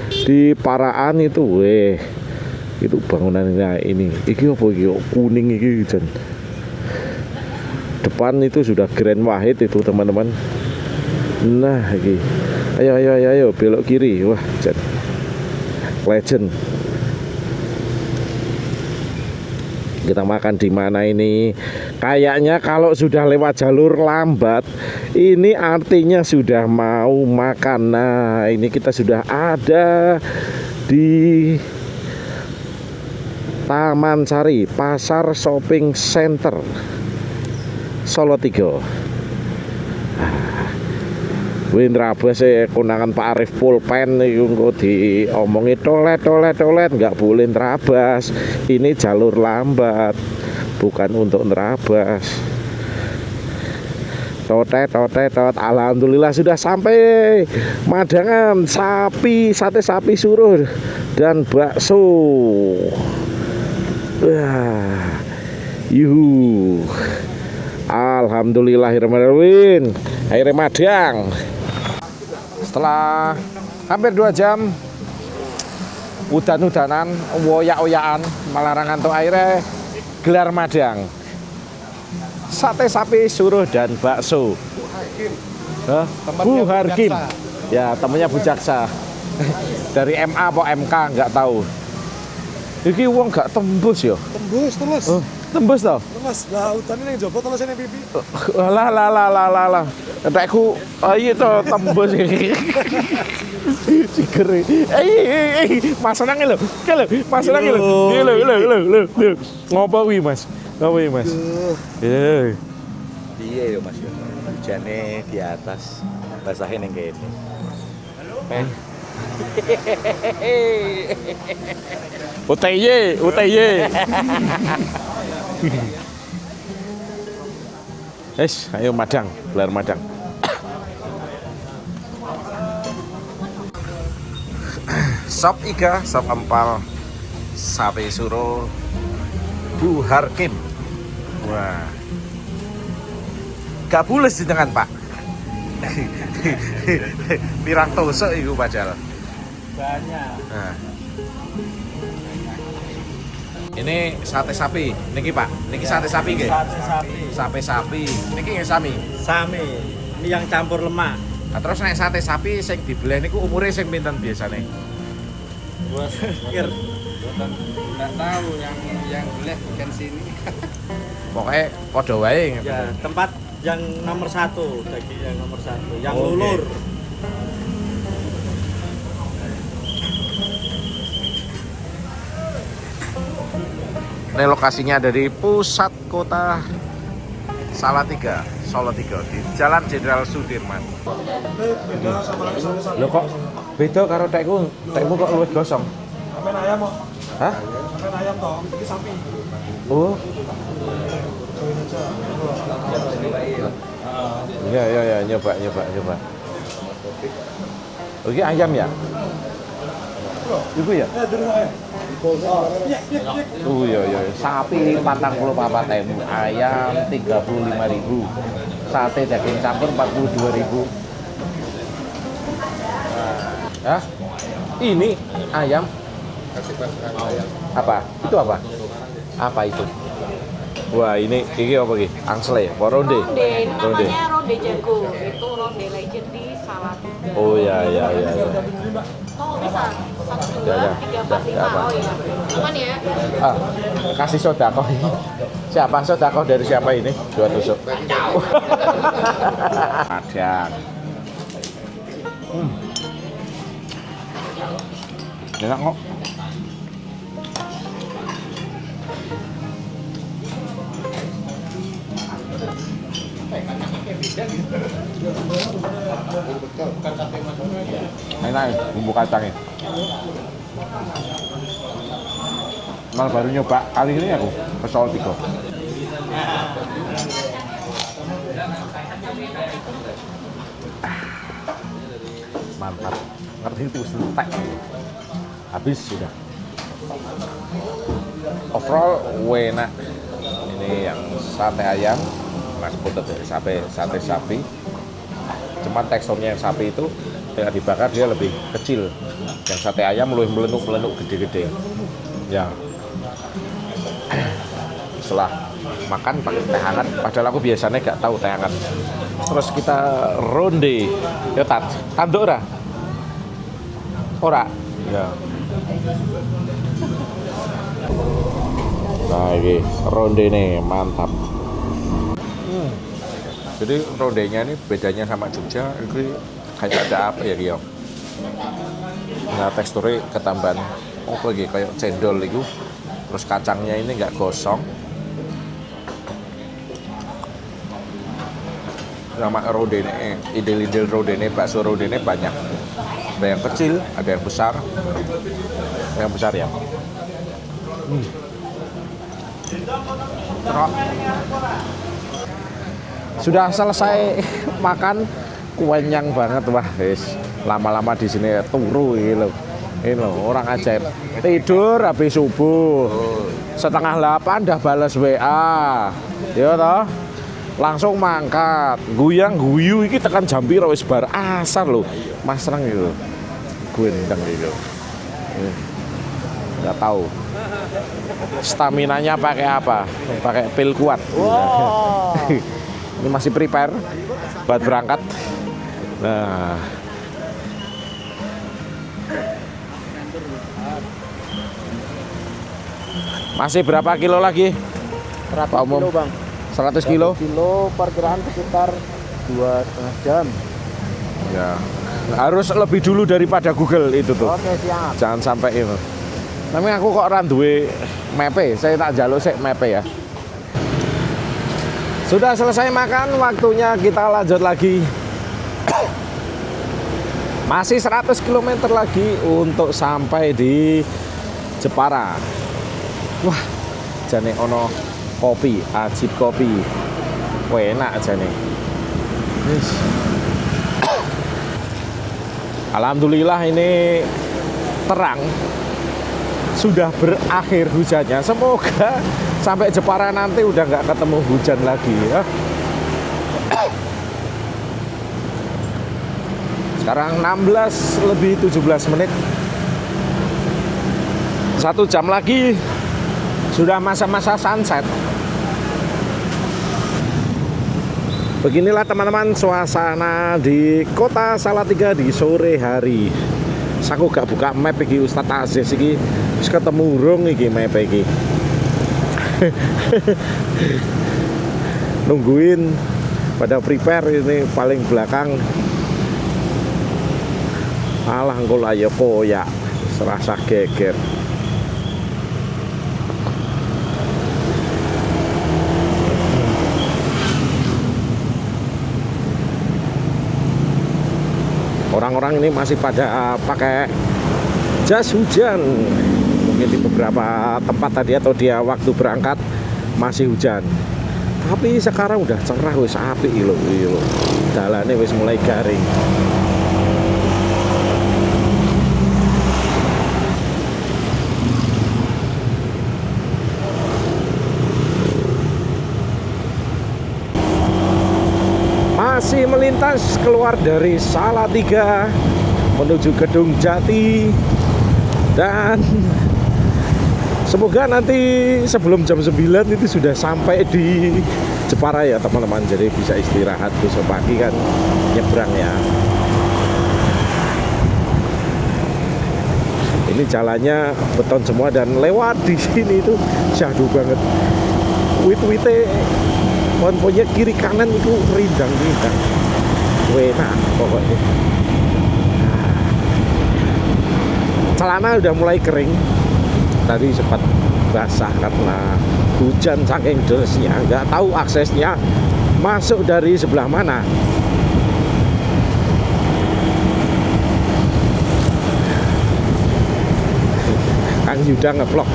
Di Paraan itu, itu bangunannya ini. Iki apa iki? Kuning iki jan. Depan itu sudah Grand Wahid itu, teman-teman. Nah, iki. Ayo belok kiri. Wah, jan. Legend. Kita makan di mana ini? Kayaknya kalau sudah lewat jalur lambat, ini artinya sudah mau makan. Nah, ini kita sudah ada di Taman Sari, Pasar Shopping Center Solo 3. Windrabas konangan Pak Arif pulpen iku engko diomongi tolet nggak boleh nerabas. Ini jalur lambat, bukan untuk nerabas. Totet. Alhamdulillah sudah sampai Madangan, sate sapi suruh dan bakso. Wah. Yuhu. Alhamdulillahirrahmanirrahim. Akhirnya Madang. Setelah Hampir 2 jam. Udan-udanan, woyak-oyakan, malah ngantuk airnya gelar madang. Sate sapi suruh dan bakso. Hah? Bu Harkim. Ya, temennya Bu Jaksa. Dari MA apa MK nggak tahu. Iki wong gak tembus ya. Tembus terus. Oh, tembus toh? Terus lah utane ning jopo terus ini pipi. Lah. Entekku ayo to tembus. Siger. Mas senang lho. Ke lho, Mas senang lho. Lho. Ngopo wi, Mas? Ngopo wi, Mas? Iya yo Mas. Hujane di atas, basahin yang kayak ini. UTY. Ayo madang, gelar madang. Sop iga, sop empal, sapi suruh, Bu Harkim. Wah, gak bules di tangan Pak. Pirang tusuk iku padahal. Banyak. Nah. Ini sate sapi, niki Pak. Niki sate sapi nggih. Sate sapi. Sate sapi. Niki nggih sami. Sami. Ini yang campur lemak. Nah, terus nek sate sapi sing dibeleh niku umure sing pinten biasane? Gua pikir enggak tahu yang boleh bukan sini. Pokoknya padha wae. Ya, tempat yang nomor 1, daging yang nomor 1, yang Oke. lulur. Ini lokasinya ada di pusat kota Salatiga, Solo 3 di Jalan Jenderal Sudirman. Loh kok beda karo tekmu kok luwih gosong? Sampai ayam kok. Hah? Sampai ayam toh, iki sapi. Oh. Ya, nyoba. Oke, ayam ya? Ibu ya? Iya. Sapi 44.000, ayam 35.000, sate daging campur 42.000. Hah? Ini ayam? Apa? Itu apa? Apa itu? Wah, ini apa iki? Angsle, apa ronde? Ini namanya ronde jago. Itu ronde legend di Salatiga. Oh ya. Oh, bisa. 1, 2, Ya. 3, 4, 5. Apa? Oh ya. Aman ya? Kasih sodakoh. Siapa sodakoh dari siapa ini? 2 tusuk. Madang. Enak kok. Enak bumbu kacangnya. Malah baru nyoba kali ini aku ke Solo 3. Mantap. Ngerti itu sentek. Habis sudah. Overall enak. Ini yang sate ayam, mas putet dari sate sapi. Cuman teksturnya yang sapi itu ketika dibakar dia lebih kecil. Yang sate ayam lebih melenuk gede-gede. Ya. Setelah makan pakai teh hangat, padahal aku biasanya gak tahu teh hangat. Terus kita ronde. Ya tanduk ora? Ora. Ya. Nah, ini ronde nih, mantap. Jadi rondenya ini bedanya sama Jogja, ini kayak ada apa ya dia? Nah, teksturnya ketambahan apa gitu, kayak cendol itu. Terus kacangnya ini nggak gosong. Sama rondene, idel-idel rondene, bakso rondene banyak. Ada yang kecil, ada yang besar. Yang besar ya. Sudah selesai makan, kenyang banget wah, guys. Lama-lama di sini turu ini loh, orang ajaib. Tidur habis subuh. 7:30 dah balas WA. Ya toh. Langsung mangkat, guyang guyu iki tekan jam piro wis bar asar lho. Mas Reng iki lho. gendeng gitu. Nggak tahu staminanya pakai apa, pakai pil kuat. Ini masih prepare buat berangkat. Nah, masih berapa kilo lagi? 100 Pak Umum? kilo bang. 100 kilo? Kilo perkiraan sekitar 2,5 jam. Ya, harus lebih dulu daripada Google itu tuh. Oke siap. Jangan sampai itu. Tapi aku kok ora duwe mepe, saya tak jaluk sik mepe ya. Sudah selesai makan, waktunya kita lanjut lagi. Masih 100 km lagi untuk sampai di Jepara. Wah, jane ono kopi, ajib kopi. Enak jane. Yes. Alhamdulillah ini terang. Sudah berakhir hujannya. Semoga sampai Jepara nanti udah nggak ketemu hujan lagi ya. Sekarang 16 lebih 17 menit. 1 jam lagi sudah masa-masa sunset. Beginilah teman-teman suasana di kota Salatiga di sore hari. Aku gak buka map iki Ustadz Aziz iki wis ketemu urung iki map iki. Nungguin pada prepare ini paling belakang. Alah engko lah ya koyak serasa geger. Orang-orang ini masih pada pakai jas hujan. Mungkin di beberapa tempat tadi atau dia waktu berangkat masih hujan. Tapi sekarang udah cerah wis apik lho. Dalane wis mulai garing. Masih melintas keluar dari Salatiga menuju Gedung Jati, dan semoga nanti sebelum jam 9 itu sudah sampai di Jepara ya teman-teman, jadi bisa istirahat besok pagi kan nyebrang ya. Ini jalannya beton semua dan lewat di sini itu syahdu banget. Wit-wite pohon-pohonnya kiri kanan itu rindang-rindang. Enak pokoknya. Celana udah mulai kering. Tadi sempat basah karena hujan saking derasnya. Nggak tahu aksesnya masuk dari sebelah mana. Kang Yuda ngevlog.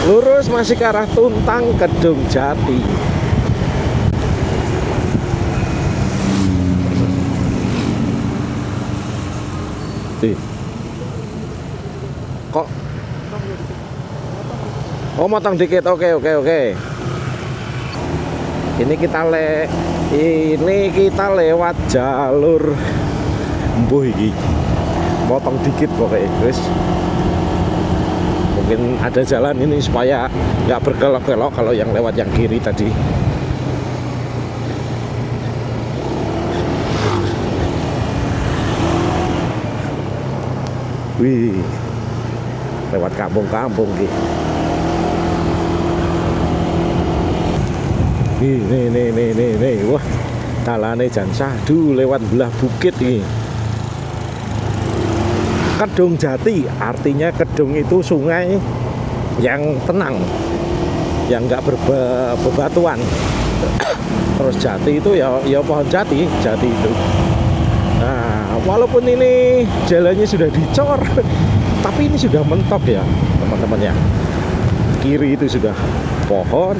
Lurus masih ke arah Tuntang Gedung Jati. Kok? Oh, motong dikit. Oke. Ini kita lewat jalur mbuh iki. Motong dikit pokoknya, guys. Mungkin ada jalan ini supaya nggak berkelok-kelok kalau yang lewat yang kiri tadi. Wih, lewat kampung-kampung gitu. Nih. Wah, dalane jan sahdu lewat belah bukit ini. Kedung Jati, artinya kedung itu sungai yang tenang, yang nggak berbatuan. Terus jati itu ya pohon jati itu. Nah, walaupun ini jalannya sudah dicor, tapi ini sudah mentok ya teman-teman ya. Kiri itu sudah pohon,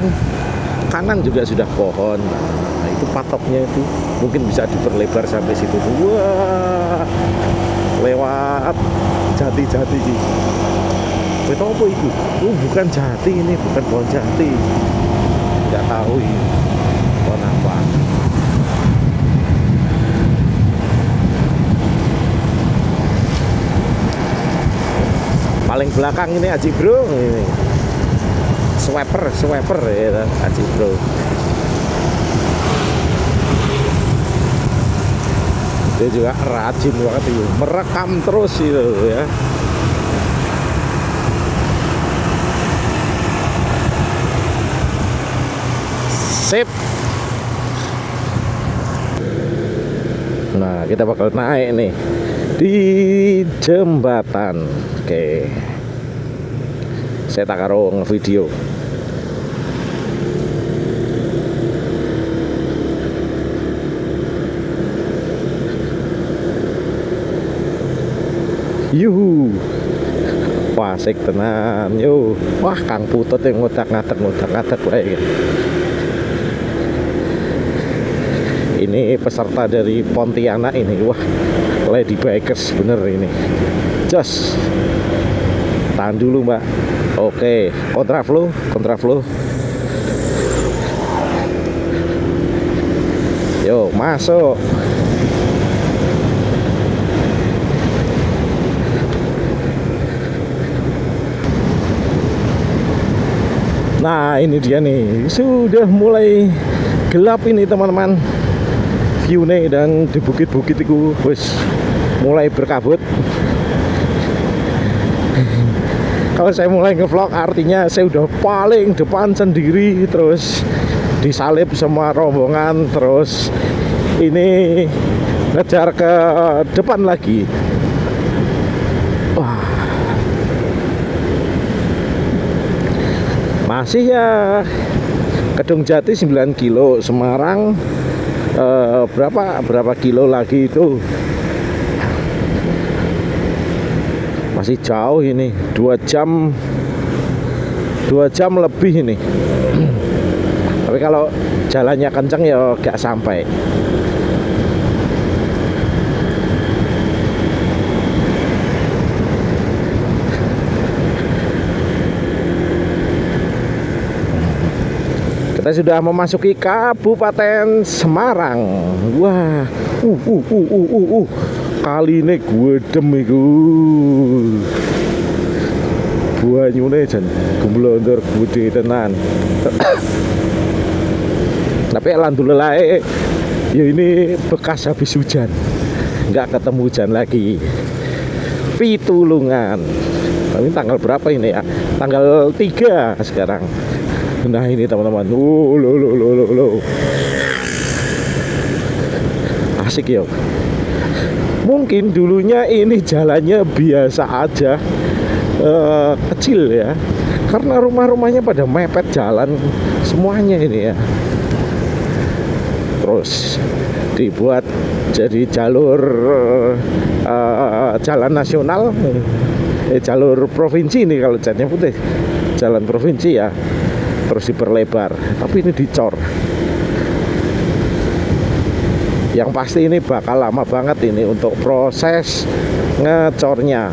kanan juga sudah pohon. Nah, itu patoknya itu mungkin bisa diperlebar sampai situ. Wah, lewat jati-jati Itu apa itu? Bukan jati ini, bukan pohon jati. Nggak tahu ini pohon apa. Paling belakang ini Aji Bro ini. Swiper ya Aji Bro. Dia juga rajin banget itu, merekam terus itu ya. Sip. Nah, kita bakal naik nih di jembatan. Oke. Saya tak karo ngevideo. Yuhu. Wah, asik tenan. Yo. Wah, Kang Putut yang ngotak-ngatak wae. Ini peserta dari Pontianak ini. Wah, Lady Bikers bener ini. Jos. Tahan dulu, Mbak. Oke, kontraflow. Yo, masuk. Nah, ini dia nih. Sudah mulai gelap ini, teman-teman. View-nya dan di bukit-bukit itu wis mulai berkabut. Kalau saya mulai ngevlog artinya saya udah paling depan sendiri, terus disalib sama rombongan, terus ini ngejar ke depan lagi. Wah, masih ya Kedung Jati 9 kilo, Semarang berapa kilo lagi itu. Masih jauh ini, 2 jam lebih ini. Tapi kalau jalannya kenceng ya gak sampai. Kita sudah memasuki Kabupaten Semarang. Wah, kali ini gue demiku banyune jan gemblondor gede tenan. Tapi alhamdulillah ya ini bekas habis hujan, nggak ketemu hujan lagi. Pitulungan. Tapi tanggal berapa ini ya? Tanggal 3 sekarang. Nah ini teman-teman, lo asik ya. Mungkin dulunya ini jalannya biasa aja, kecil ya, karena rumah-rumahnya pada mepet jalan semuanya ini ya. Terus dibuat jadi jalur jalan nasional, jalur provinsi ini kalau catnya putih, jalan provinsi ya. Terus diperlebar, tapi ini dicor. Yang pasti ini bakal lama banget ini untuk proses ngecornya.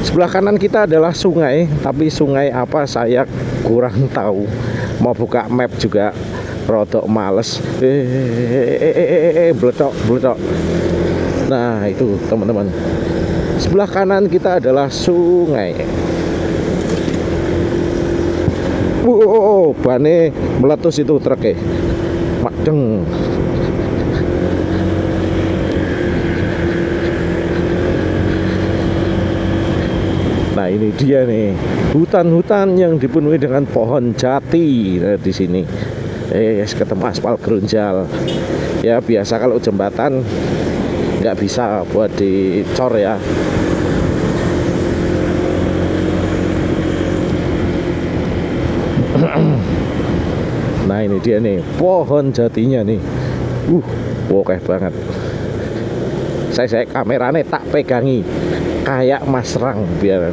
Sebelah kanan kita adalah sungai, tapi sungai apa saya kurang tahu. Mau buka map juga rodok males. Bletok. Nah itu teman-teman, sebelah kanan kita adalah sungai. Bane meletus itu truknya. Madeng. Nah ini dia nih, hutan-hutan yang dipenuhi dengan pohon jati di sini. Ketemu aspal gerunjal. Ya biasa kalau jembatan nggak bisa buat dicor ya. Nah ini dia nih pohon jatinya nih. Oke banget. Saya kameranya tak pegangi kayak masrang biar.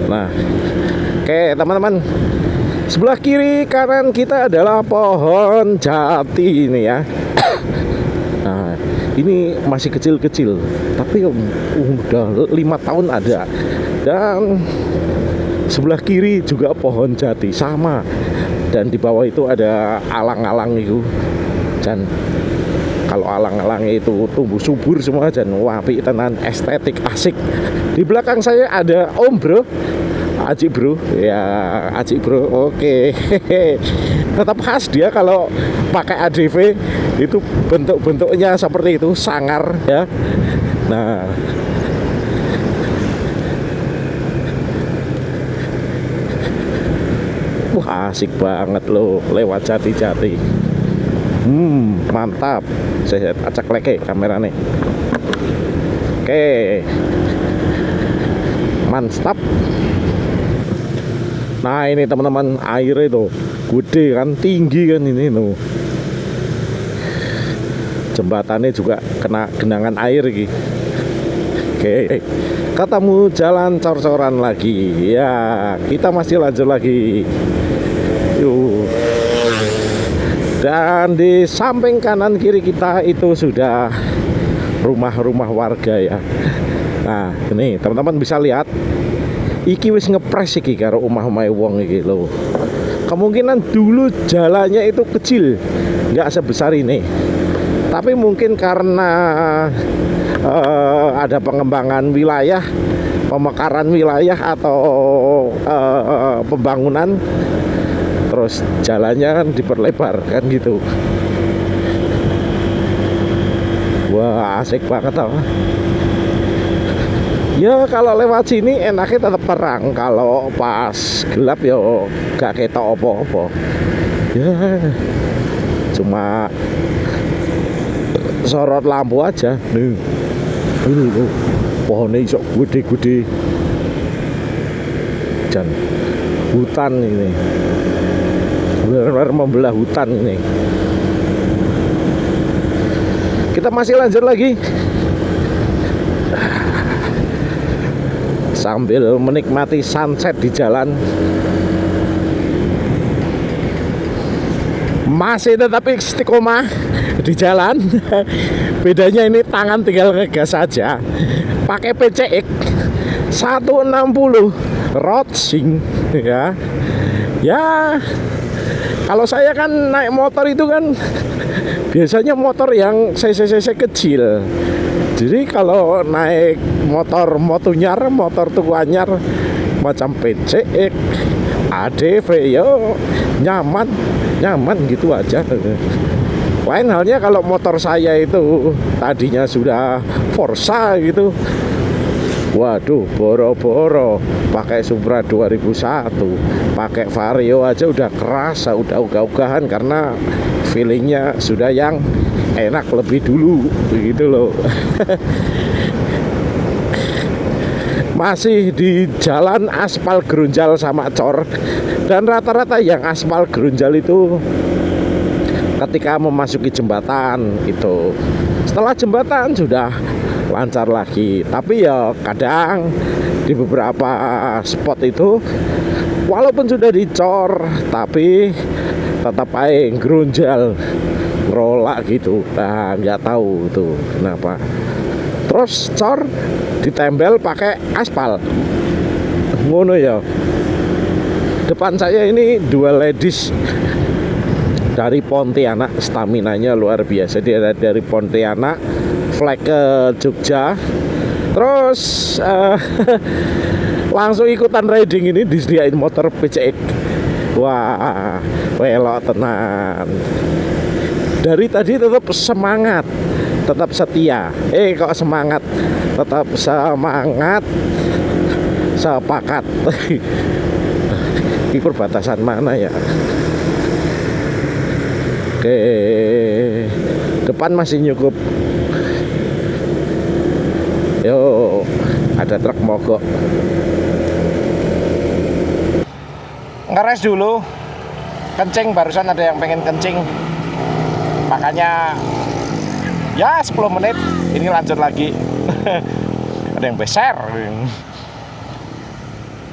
Nah, oke teman-teman, Sebelah kiri kanan kita adalah pohon jati ini ya. Nah, ini masih kecil-kecil, tapi udah 5 tahun ada. Dan sebelah kiri juga pohon jati sama. Dan di bawah itu ada alang-alang itu. Dan kalau alang-alangnya itu tumbuh subur semua dan wapi tenan, estetik asik. Di belakang saya ada Om Bro. Aji Bro, ya Aji Bro, oke. Tetap khas dia kalau pakai ADV itu bentuk-bentuknya seperti itu, sangar ya. Nah, wah asik banget loh lewat jati-jati. Mantap. Saya acak lagi kameranya. Oke. Mantap. Nah ini teman-teman, airnya tuh gede kan, tinggi kan ini tuh. Jembatannya juga kena genangan air gitu. Oke, ketemu jalan cor-coran lagi. Ya, kita masih lanjut lagi. Yuk. Dan di samping kanan kiri kita itu sudah rumah-rumah warga ya. Nah, ini teman-teman bisa lihat. Iki wis ngepres iki karo omah-omahe wong iki lho. Kemungkinan dulu jalannya itu kecil, nggak sebesar ini. Tapi mungkin karena ada pengembangan wilayah, pemekaran wilayah atau pembangunan, terus jalannya kan diperlebar kan gitu. Wah asik banget tau. Ya kalau lewat sini enaknya tetap terang. Kalau pas gelap ya gak ketok apa-apa. Ya cuma sorot lampu aja. Nih ini tuh pohonnya iso gede-gede. Dan hutan ini benar-benar membelah hutan ini. Kita masih lanjut lagi sambil menikmati sunset di jalan. Masih tetap istiqomah di jalan. Bedanya ini tangan tinggal ngegas saja. Pakai PCX 160 Rodsing ya. Ya kalau saya kan naik motor itu kan biasanya motor yang cc kecil. Jadi kalau naik motor motunyar, motor tuku anyar macam PCX, ADV yo nyaman gitu aja. Lain halnya kalau motor saya itu tadinya sudah Forza gitu. Waduh, boro-boro pakai Supra 2001, pakai Vario aja udah kerasa, udah ogah-ogahan karena feelingnya sudah yang enak lebih dulu begitu loh. Masih di jalan aspal gerunjal sama cor. Dan rata-rata yang aspal gerunjal itu ketika memasuki jembatan itu. Setelah jembatan sudah lancar lagi. Tapi ya kadang di beberapa spot itu walaupun sudah dicor tapi tetap aja gerunjal, ngerolak gitu. Nah nggak tahu tuh kenapa. Terus cor ditempel pakai aspal ngono ya. Depan saya ini dua ladies dari Pontianak, staminanya luar biasa. Dia dari Pontianak flag ke Jogja. Terus langsung ikutan riding ini, disediain motor PCX. Wah, welok tenan. Dari tadi tetap semangat, tetap setia. Kok semangat? Tetap semangat, sepakat. Ini perbatasan mana ya? Oke, depan masih nyukup. Yo, ada truk mogok. Ngeres dulu, kencing, barusan ada yang pengen kencing. Makanya ya 10 menit ini lanjut lagi. Ada yang besar.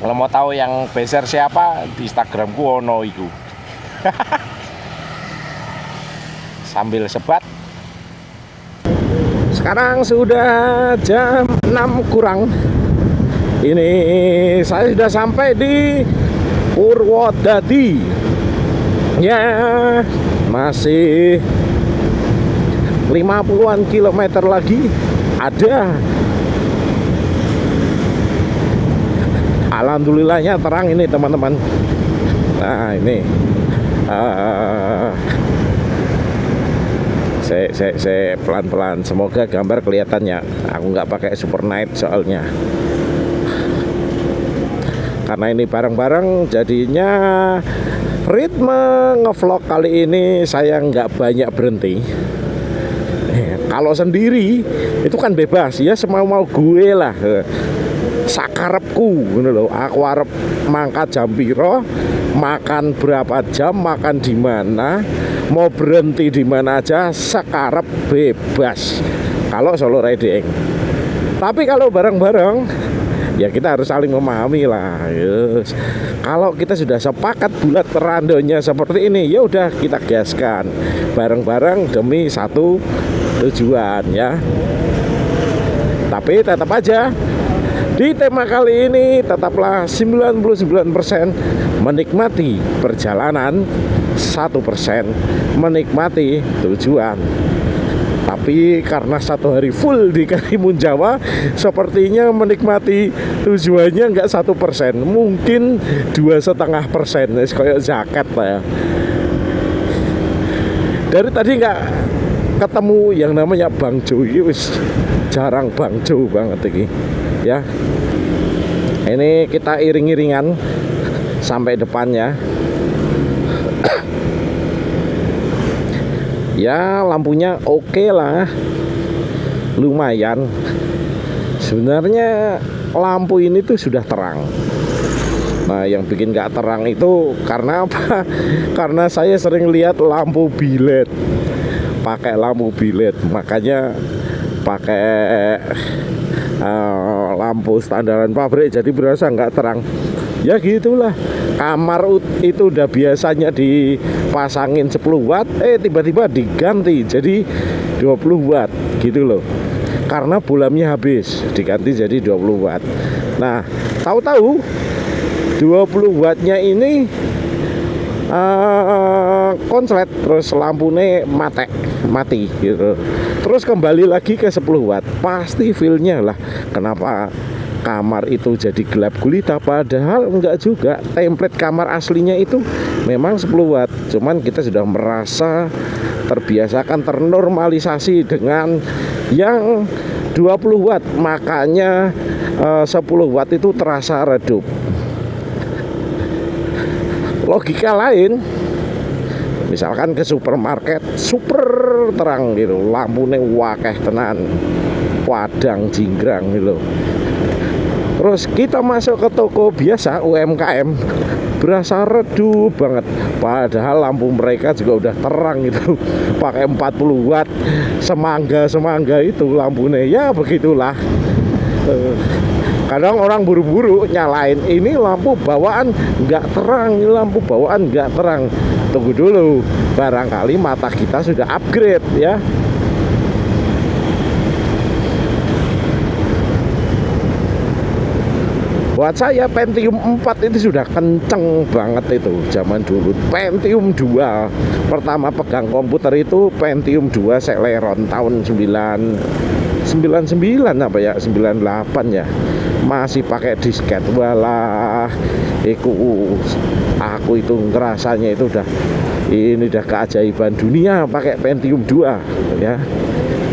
Kalau mau tahu yang beser siapa, di Instagramku ono iku. Sambil sebat. Sekarang sudah jam 6 kurang. Ini saya sudah sampai di Purwodadi. Ya, masih 50-an kilometer lagi ada. Alhamdulillahnya terang ini teman-teman. Nah ini saya pelan-pelan, semoga gambar kelihatannya. Aku nggak pakai super night soalnya, karena ini bareng-bareng jadinya ritme ngevlog kali ini saya nggak banyak berhenti. Kalau sendiri itu kan bebas ya, semau-mau gue lah, sakarepku ngono lho. Aku arep mangkat jam piro, makan berapa jam, makan di mana, mau berhenti di mana aja, sekarep bebas kalau solo riding. Tapi kalau bareng-bareng ya kita harus saling memahami lah. Yes. Kalau kita sudah sepakat bulat randonya seperti ini, ya udah kita gaskan bareng-bareng demi satu tujuan ya. Tapi tetap aja di tema kali ini tetaplah 99% menikmati perjalanan, 1% menikmati tujuan. Tapi karena satu hari full di Karimun Jawa, sepertinya menikmati tujuannya nggak 1%, mungkin 2,5%. Kayak zakat lah ya. Dari tadi nggak ketemu yang namanya Bang Jo, jarang Bang Jo banget ini ya. Ini kita iring-iringan sampai depannya. Ya lampunya oke lah, lumayan. Sebenarnya lampu ini tuh sudah terang. Nah yang bikin gak terang itu karena apa? Karena saya sering lihat lampu bilet, pakai lampu bilet, makanya pakai lampu standaran pabrik, jadi berasa nggak terang. Ya gitulah, kamar itu udah biasanya dipasangin 10 watt, tiba-tiba diganti jadi 20 watt gitu loh, karena bolamnya habis, diganti jadi 20 watt. Nah tahu-tahu 20 wattnya ini konslet, terus lampunya mati gitu, terus kembali lagi ke 10 watt. Pasti feelnya lah kenapa kamar itu jadi gelap gulita, padahal enggak juga. Template kamar aslinya itu memang 10 watt, cuman kita sudah merasa terbiasakan, ternormalisasi dengan yang 20 watt, makanya 10 watt itu terasa redup. Logika lain, misalkan ke supermarket super terang gitu, lampunya wakeh tenan, padang jinggrang gitu. Terus kita masuk ke toko biasa UMKM, berasa redup banget, padahal lampu mereka juga udah terang gitu, pakai 40 watt, semangga itu lampunya. Ya begitulah. Kadang orang buru-buru nyalain, ini lampu bawaan nggak terang, ini lampu bawaan nggak terang. Tunggu dulu, barangkali mata kita sudah upgrade ya. Buat saya Pentium 4 itu sudah kenceng banget itu zaman dulu. Pentium 2 pertama pegang komputer itu Pentium 2 Celeron tahun 99 apa ya, 98 ya, masih pakai disket. Walah, aku itu ngerasanya itu udah keajaiban dunia pakai Pentium 2 ya.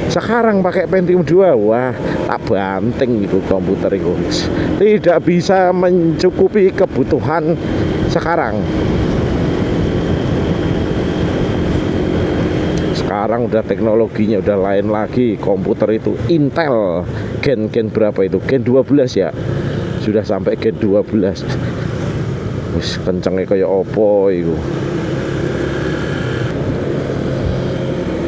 Sekarang pakai Pentium 2, wah tak banting itu komputer itu, tidak bisa mencukupi kebutuhan sekarang. Sekarang udah teknologinya udah lain lagi. Komputer itu Intel gen berapa itu? Gen 12 ya. Sudah sampai gen 12. Wis kencengnya kayak opo itu.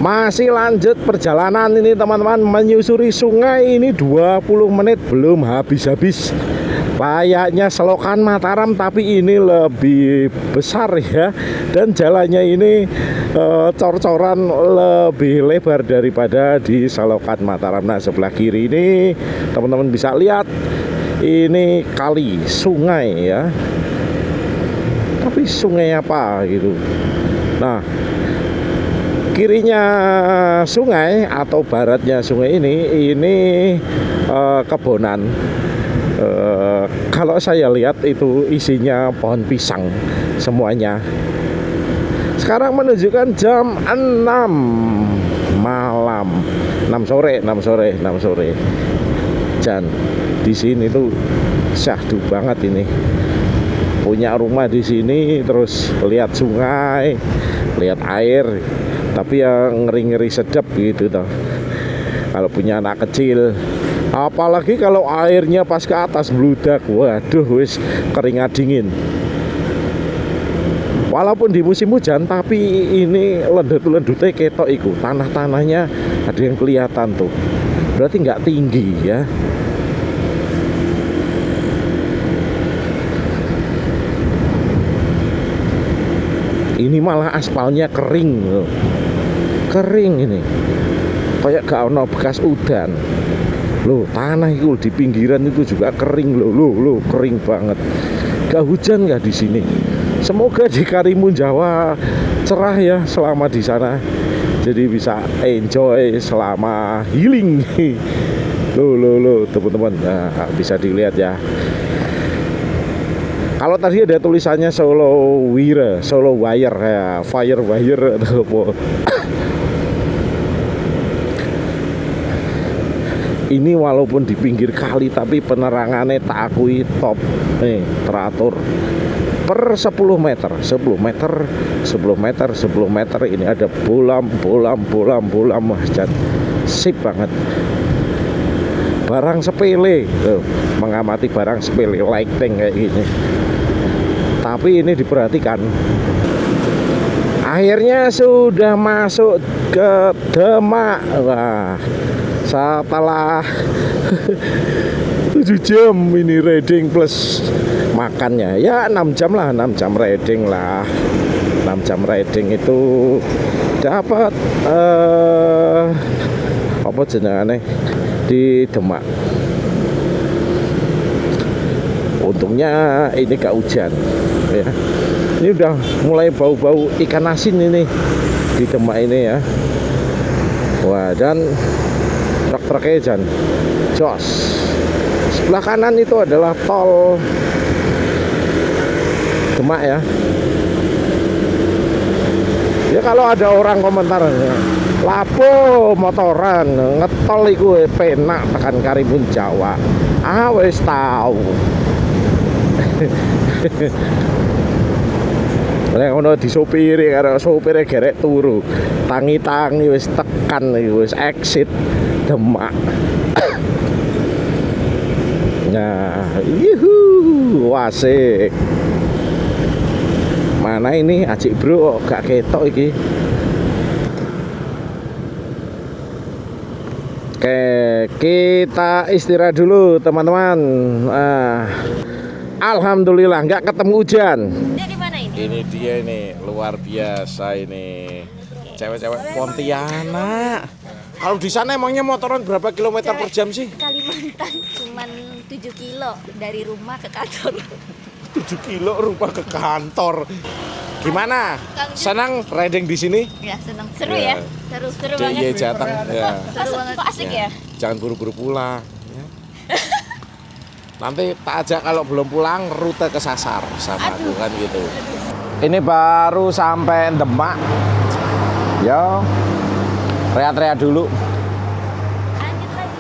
Masih lanjut perjalanan ini teman-teman, menyusuri sungai ini 20 menit belum habis-habis. Layaknya selokan Mataram tapi ini lebih besar ya. Dan jalannya ini cor-coran lebih lebar daripada di selokan Mataram. Nah sebelah kiri ini teman-teman bisa lihat ini kali, sungai ya. Tapi sungai apa gitu. Nah kirinya sungai atau baratnya sungai ini kebonan. Kalau saya lihat itu isinya pohon pisang semuanya. Sekarang menunjukkan jam 6 malam, 6 sore. Dan di sini tuh syahdu banget ini. Punya rumah di sini terus lihat sungai, lihat air. Tapi yang ngeri-ngeri sedap gitu toh. Kalau punya anak kecil, apalagi kalau airnya pas ke atas bludak, waduh wis keringat dingin. Walaupun di musim hujan, tapi ini lendut-lendutnya ketok iku, tanah-tanahnya ada yang kelihatan tuh. Berarti nggak tinggi ya. Ini malah aspalnya kering loh. Kering ini. Kayak gak ono bekas udan. Loh, tanah itu di pinggiran itu juga kering loh, kering banget. Gak hujan gak di sini. Semoga di Karimun Jawa cerah ya selama di sana. Jadi bisa enjoy selama healing. Loh, teman-teman. Nah, bisa dilihat ya. Kalau tadi ada tulisannya Solo Wire ya, Fire Wire atau apa. Ini walaupun di pinggir kali tapi penerangannya tak akui top. Nih, teratur. Per 10 meter ini ada bolam. Wah, sip banget. Barang sepele, mengamati barang sepele, lighting kayak gini. Tapi ini diperhatikan. Akhirnya sudah masuk ke Demak. Wah, setelah 7 jam ini riding plus makannya. Ya 6 jam lah, 6 jam riding lah. 6 jam riding itu dapat apa jenengane di Demak. Untungnya ini gak hujan ya. Ini udah mulai bau-bau ikan asin ini di Demak ini ya. Wah, dan truk-truknya jan jos. Sebelah kanan itu adalah tol Demak ya. Ya kalau ada orang komentar lapo motoran ngetol iku penak tekan Karimun Jawa. Ah wis tahu. Nek ono disopiri karo sopire gerek turu. Tangi-tangi wis tekan wis exit Demak. Nah, yuhu, wasik. Mana ini Acik Bro gak ketok iki. Oke, kita istirahat dulu teman-teman. Alhamdulillah nggak ketemu hujan. Di mana ini? Ini dia ini luar biasa ini. Cewek-cewek Pontianak. Kalau di sana emangnya motoran berapa kilometer per jam sih? Kalimantan cuman 7 kilo dari rumah ke kantor. 7 kilo rumah ke kantor. Gimana? Senang riding di sini? Ya seneng. Seru Ya. ya? Seru banget. DIY Jateng. Ya. Seru banget. Kok asik ya? Jangan buru-buru pulang. Ya. Nanti tak ajak kalau belum pulang rute kesasar sama aku kan gitu. Ini baru sampai Demak. Yo, rehat-rehat dulu.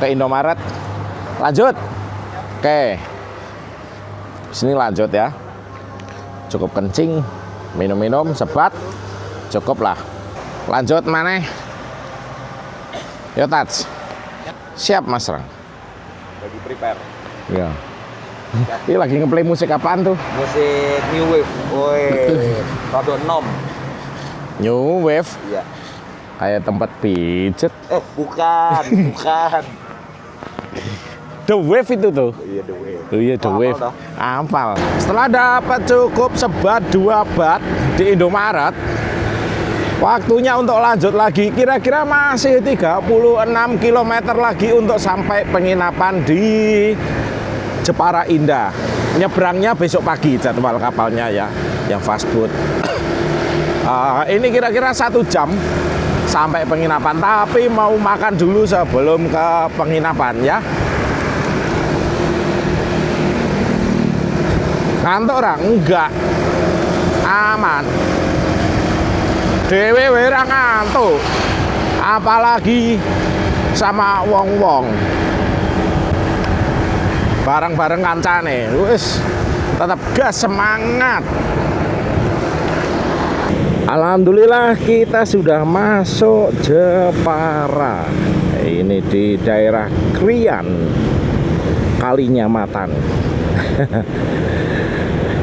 Ke Indomaret. Lanjut. Oke. Sini lanjut ya. Cukup kencing, minum-minum, sebat. Cukup lah. Lanjut mana? Yo Tats. Siap Mas Rang. Lagi prepare. Ya. Ini lagi ngeplay musik apaan tuh? Musik new wave. Woi, rada nom. New Wave. Iya. Kayak tempat pijet. Bukan, bukan. The Wave itu tuh. Iya, The Wave. Oh iya, The Oh, Wave. hafal Hafal. Setelah dapat cukup sebat 2 bat di Indomaret, waktunya untuk lanjut lagi. Kira-kira masih 36 km lagi untuk sampai penginapan di Jepara Indah. Nyebrangnya besok pagi jadwal kapalnya ya, yang fast boat. Ini kira-kira 1 jam sampai penginapan, tapi mau makan dulu sebelum ke penginapan ya. Ngantuk orang? Enggak. Aman. Dewe ora ngantuk. Apalagi sama wong-wong. Bareng-bareng kancane. Wis tetap gas, semangat. Alhamdulillah kita sudah masuk Jepara. Ini di daerah Krian, Kalinyamatan.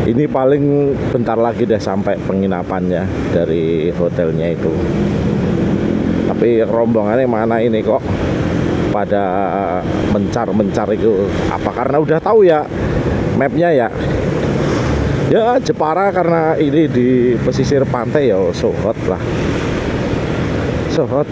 Ini paling bentar lagi udah sampai penginapannya dari hotelnya itu. Tapi rombongannya mana ini kok pada mencar-mencar itu? Apa karena udah tahu ya mapnya ya? Ya Jepara karena ini di pesisir pantai ya, so hot lah. So hot.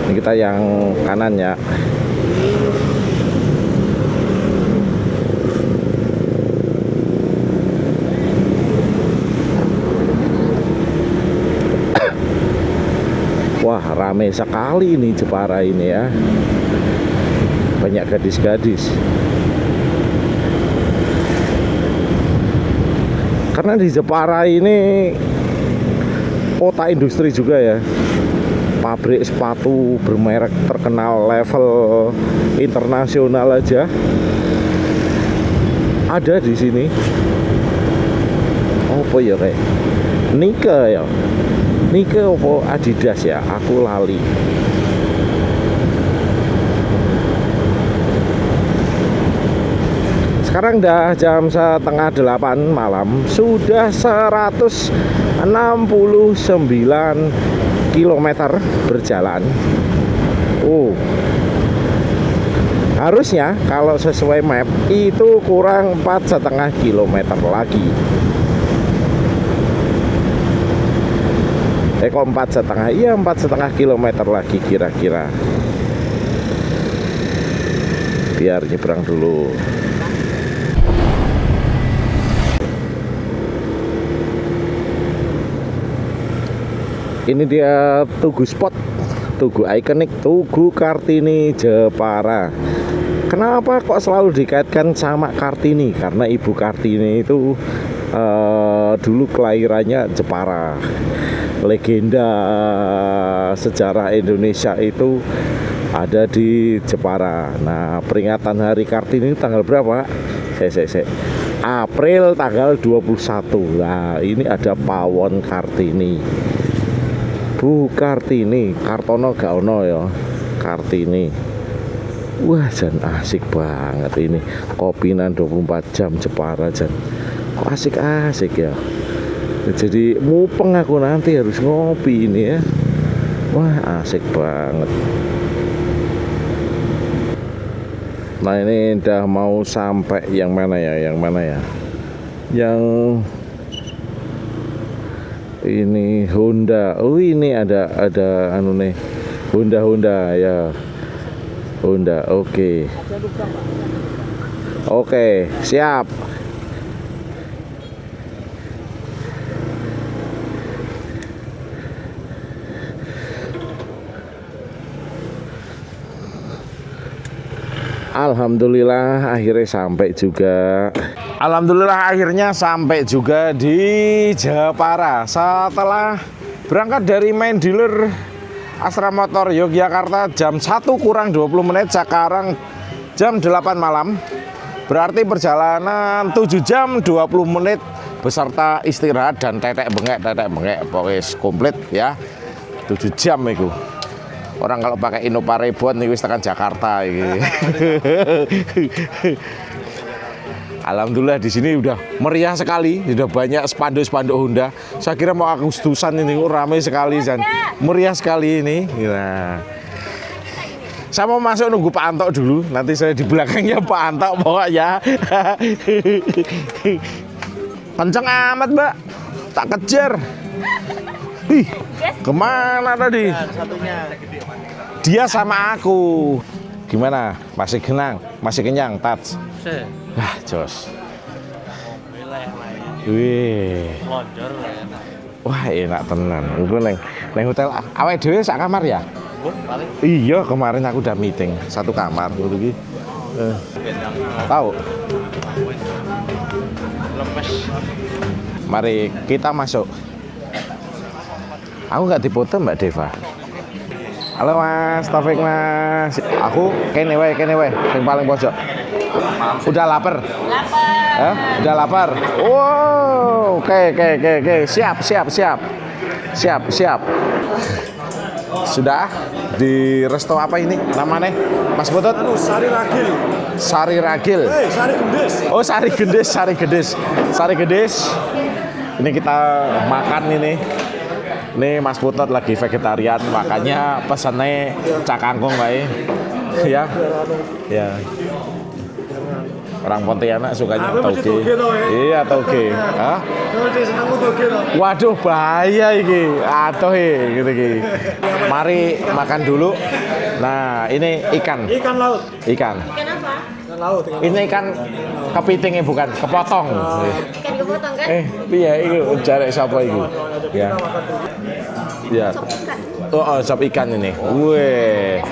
Ini kita yang kanan ya. Wah, rame sekali ini Jepara ini ya. Banyak gadis-gadis. Karena di Jepara ini kota industri juga ya. Pabrik sepatu bermerek terkenal level internasional aja ada di sini. Apa ya kayak Nike ya? Nike apa Adidas ya? Aku lali. Sekarang udah jam 7:30 malam. Sudah 169 km berjalan. Harusnya kalau sesuai map itu kurang 4,5 km lagi. Kok 4,5? Iya, 4,5 km lagi kira-kira. Biar nyebrang dulu. Ini dia Tugu Spot, Tugu ikonik, Tugu Kartini Jepara. Kenapa kok selalu dikaitkan sama Kartini? Karena Ibu Kartini itu dulu kelahirannya Jepara. Legenda sejarah Indonesia itu ada di Jepara. Nah, peringatan Hari Kartini tanggal berapa? April tanggal 21. Nah, ini ada Pawon Kartini. Bu Kartini, Kartono gak ono ya, Kartini. Wah, jan asik banget ini. Kopinan 24 jam Jepara jan. Kok asik-asik ya. Jadi mupeng aku nanti harus ngopi ini ya. Wah, asik banget. Nah, ini udah mau sampai yang mana ya? Yang ini Honda. Oh, ini ada anu nih. Honda ya. Honda. Oke, siap. Alhamdulillah akhirnya sampai juga. Alhamdulillah akhirnya sampai juga di Jepara. Setelah berangkat dari main dealer Astra Motor Yogyakarta jam 1 kurang 20 menit, sekarang jam 8 malam. Berarti perjalanan 7 jam 20 menit beserta istirahat dan tetek bengek pokoknya komplit ya. 7 jam itu. Orang kalau pakai Innova Reborn nih wis tekan Jakarta iki. Alhamdulillah di sini udah meriah sekali, sudah banyak spanduk-spanduk Honda. Saya kira mau Agustusan ini ramai sekali dan meriah sekali ini. Nah, saya mau masuk nunggu Pak Anto dulu. Nanti saya di belakangnya Pak Anto pokoknya. Kenceng amat, Mbak. Tak kejar. Ih, kemana tadi? Dia sama aku. Gimana? Masih kenyang, Tats? Wah, jos. Wih. Wah, enak tenan. Engko neng hotel awake dhewe sak kamar ya? Iya, kemarin aku udah meeting satu kamar ngono iki. Tahu? Mari kita masuk. Aku nggak dipoto Mbak Deva. Halo Mas, Taufik Mas. Aku kene wae, yang paling pojok. Udah lapar? Lapar. Udah lapar. Wow, oke. Siap. Sudah di resto apa ini namanya? Mas Putut? Sari Ragil. Sari Ragil. Sari Gendis. Oh, Sari Gendis. Ini kita makan ini. Nih Mas Putut lagi vegetarian, makanya pesannya cak kangkung bae. Ya. Orang Pontianak sukanya toge. Iya, toge. Hah? Waduh, bahaya iki. Atuh gitu iki. Mari makan dulu. Nah, ini ikan. Ikan laut. Ikan. Ikan apa? Ikan laut. Ini ikan kepitingnya bukan, kepotong. Ikan kepotong kan? Piye iku jarek sapa iku? Ya. Ya. Oh, sop ikan ini. Wih.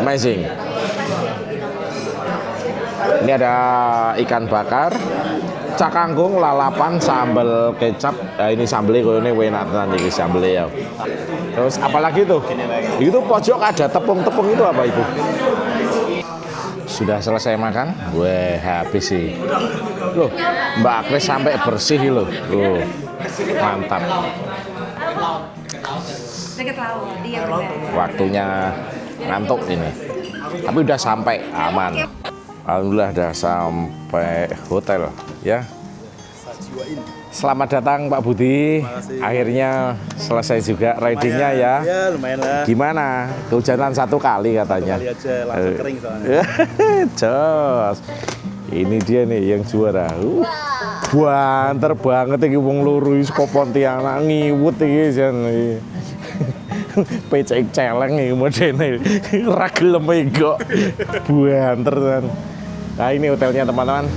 Amazing. Ini ada ikan bakar, cak kangkung, lalapan, sambal kecap. Nah, ini sambelnya koyo ini enak tenan iki sambelnya ya. Terus apalagi itu? Itu pojok ada tepung-tepung itu apa itu? Sudah selesai makan? Weh, habis sih. Loh, Mbak Kris sampai bersih loh. Loh. Mantap. Dekat laut, dia benar. Waktunya ngantuk ini. Tapi udah sampai aman. Alhamdulillah udah sampai hotel ya. Selamat datang Pak Budi. Akhirnya selesai juga ridingnya ya. Ya lumayan lah. Gimana? Kehujanan satu kali katanya. Kali aja langsung kering soalnya. Jos. Ini dia nih yang juara. Banter banget iki wong loro iki saka Pontianak ngiwut iki jan. Pecek celeng iki modene. Ra gelem kok. Banter kan. Nah, ini hotelnya teman-teman.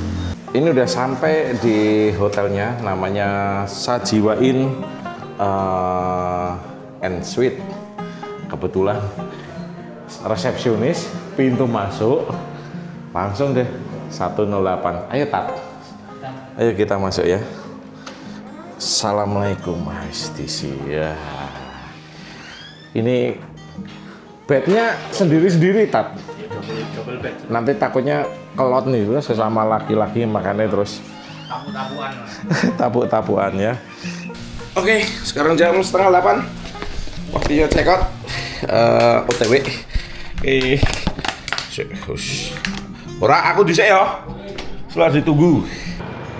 Ini udah sampai di hotelnya, namanya Sajiwa Inn and Suite. Kebetulan resepsionis pintu masuk langsung deh 108. Ayo Tat. Ayo kita masuk ya. Assalamualaikum Mas Disi. Ya. Ini bednya sendiri-sendiri Tat. Nanti takutnya kelot nih terus sesama laki-laki makanya terus tabu-tabuan ya. Oke, sekarang jam 7:30. Waktunya check out. OTW. Oke. Ora aku dhisik ya. Setelah ditunggu.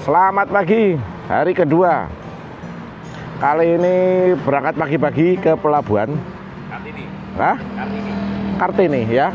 Selamat pagi, hari kedua. Kali ini berangkat pagi-pagi ke pelabuhan. Kartini. Hah? Kartini ya.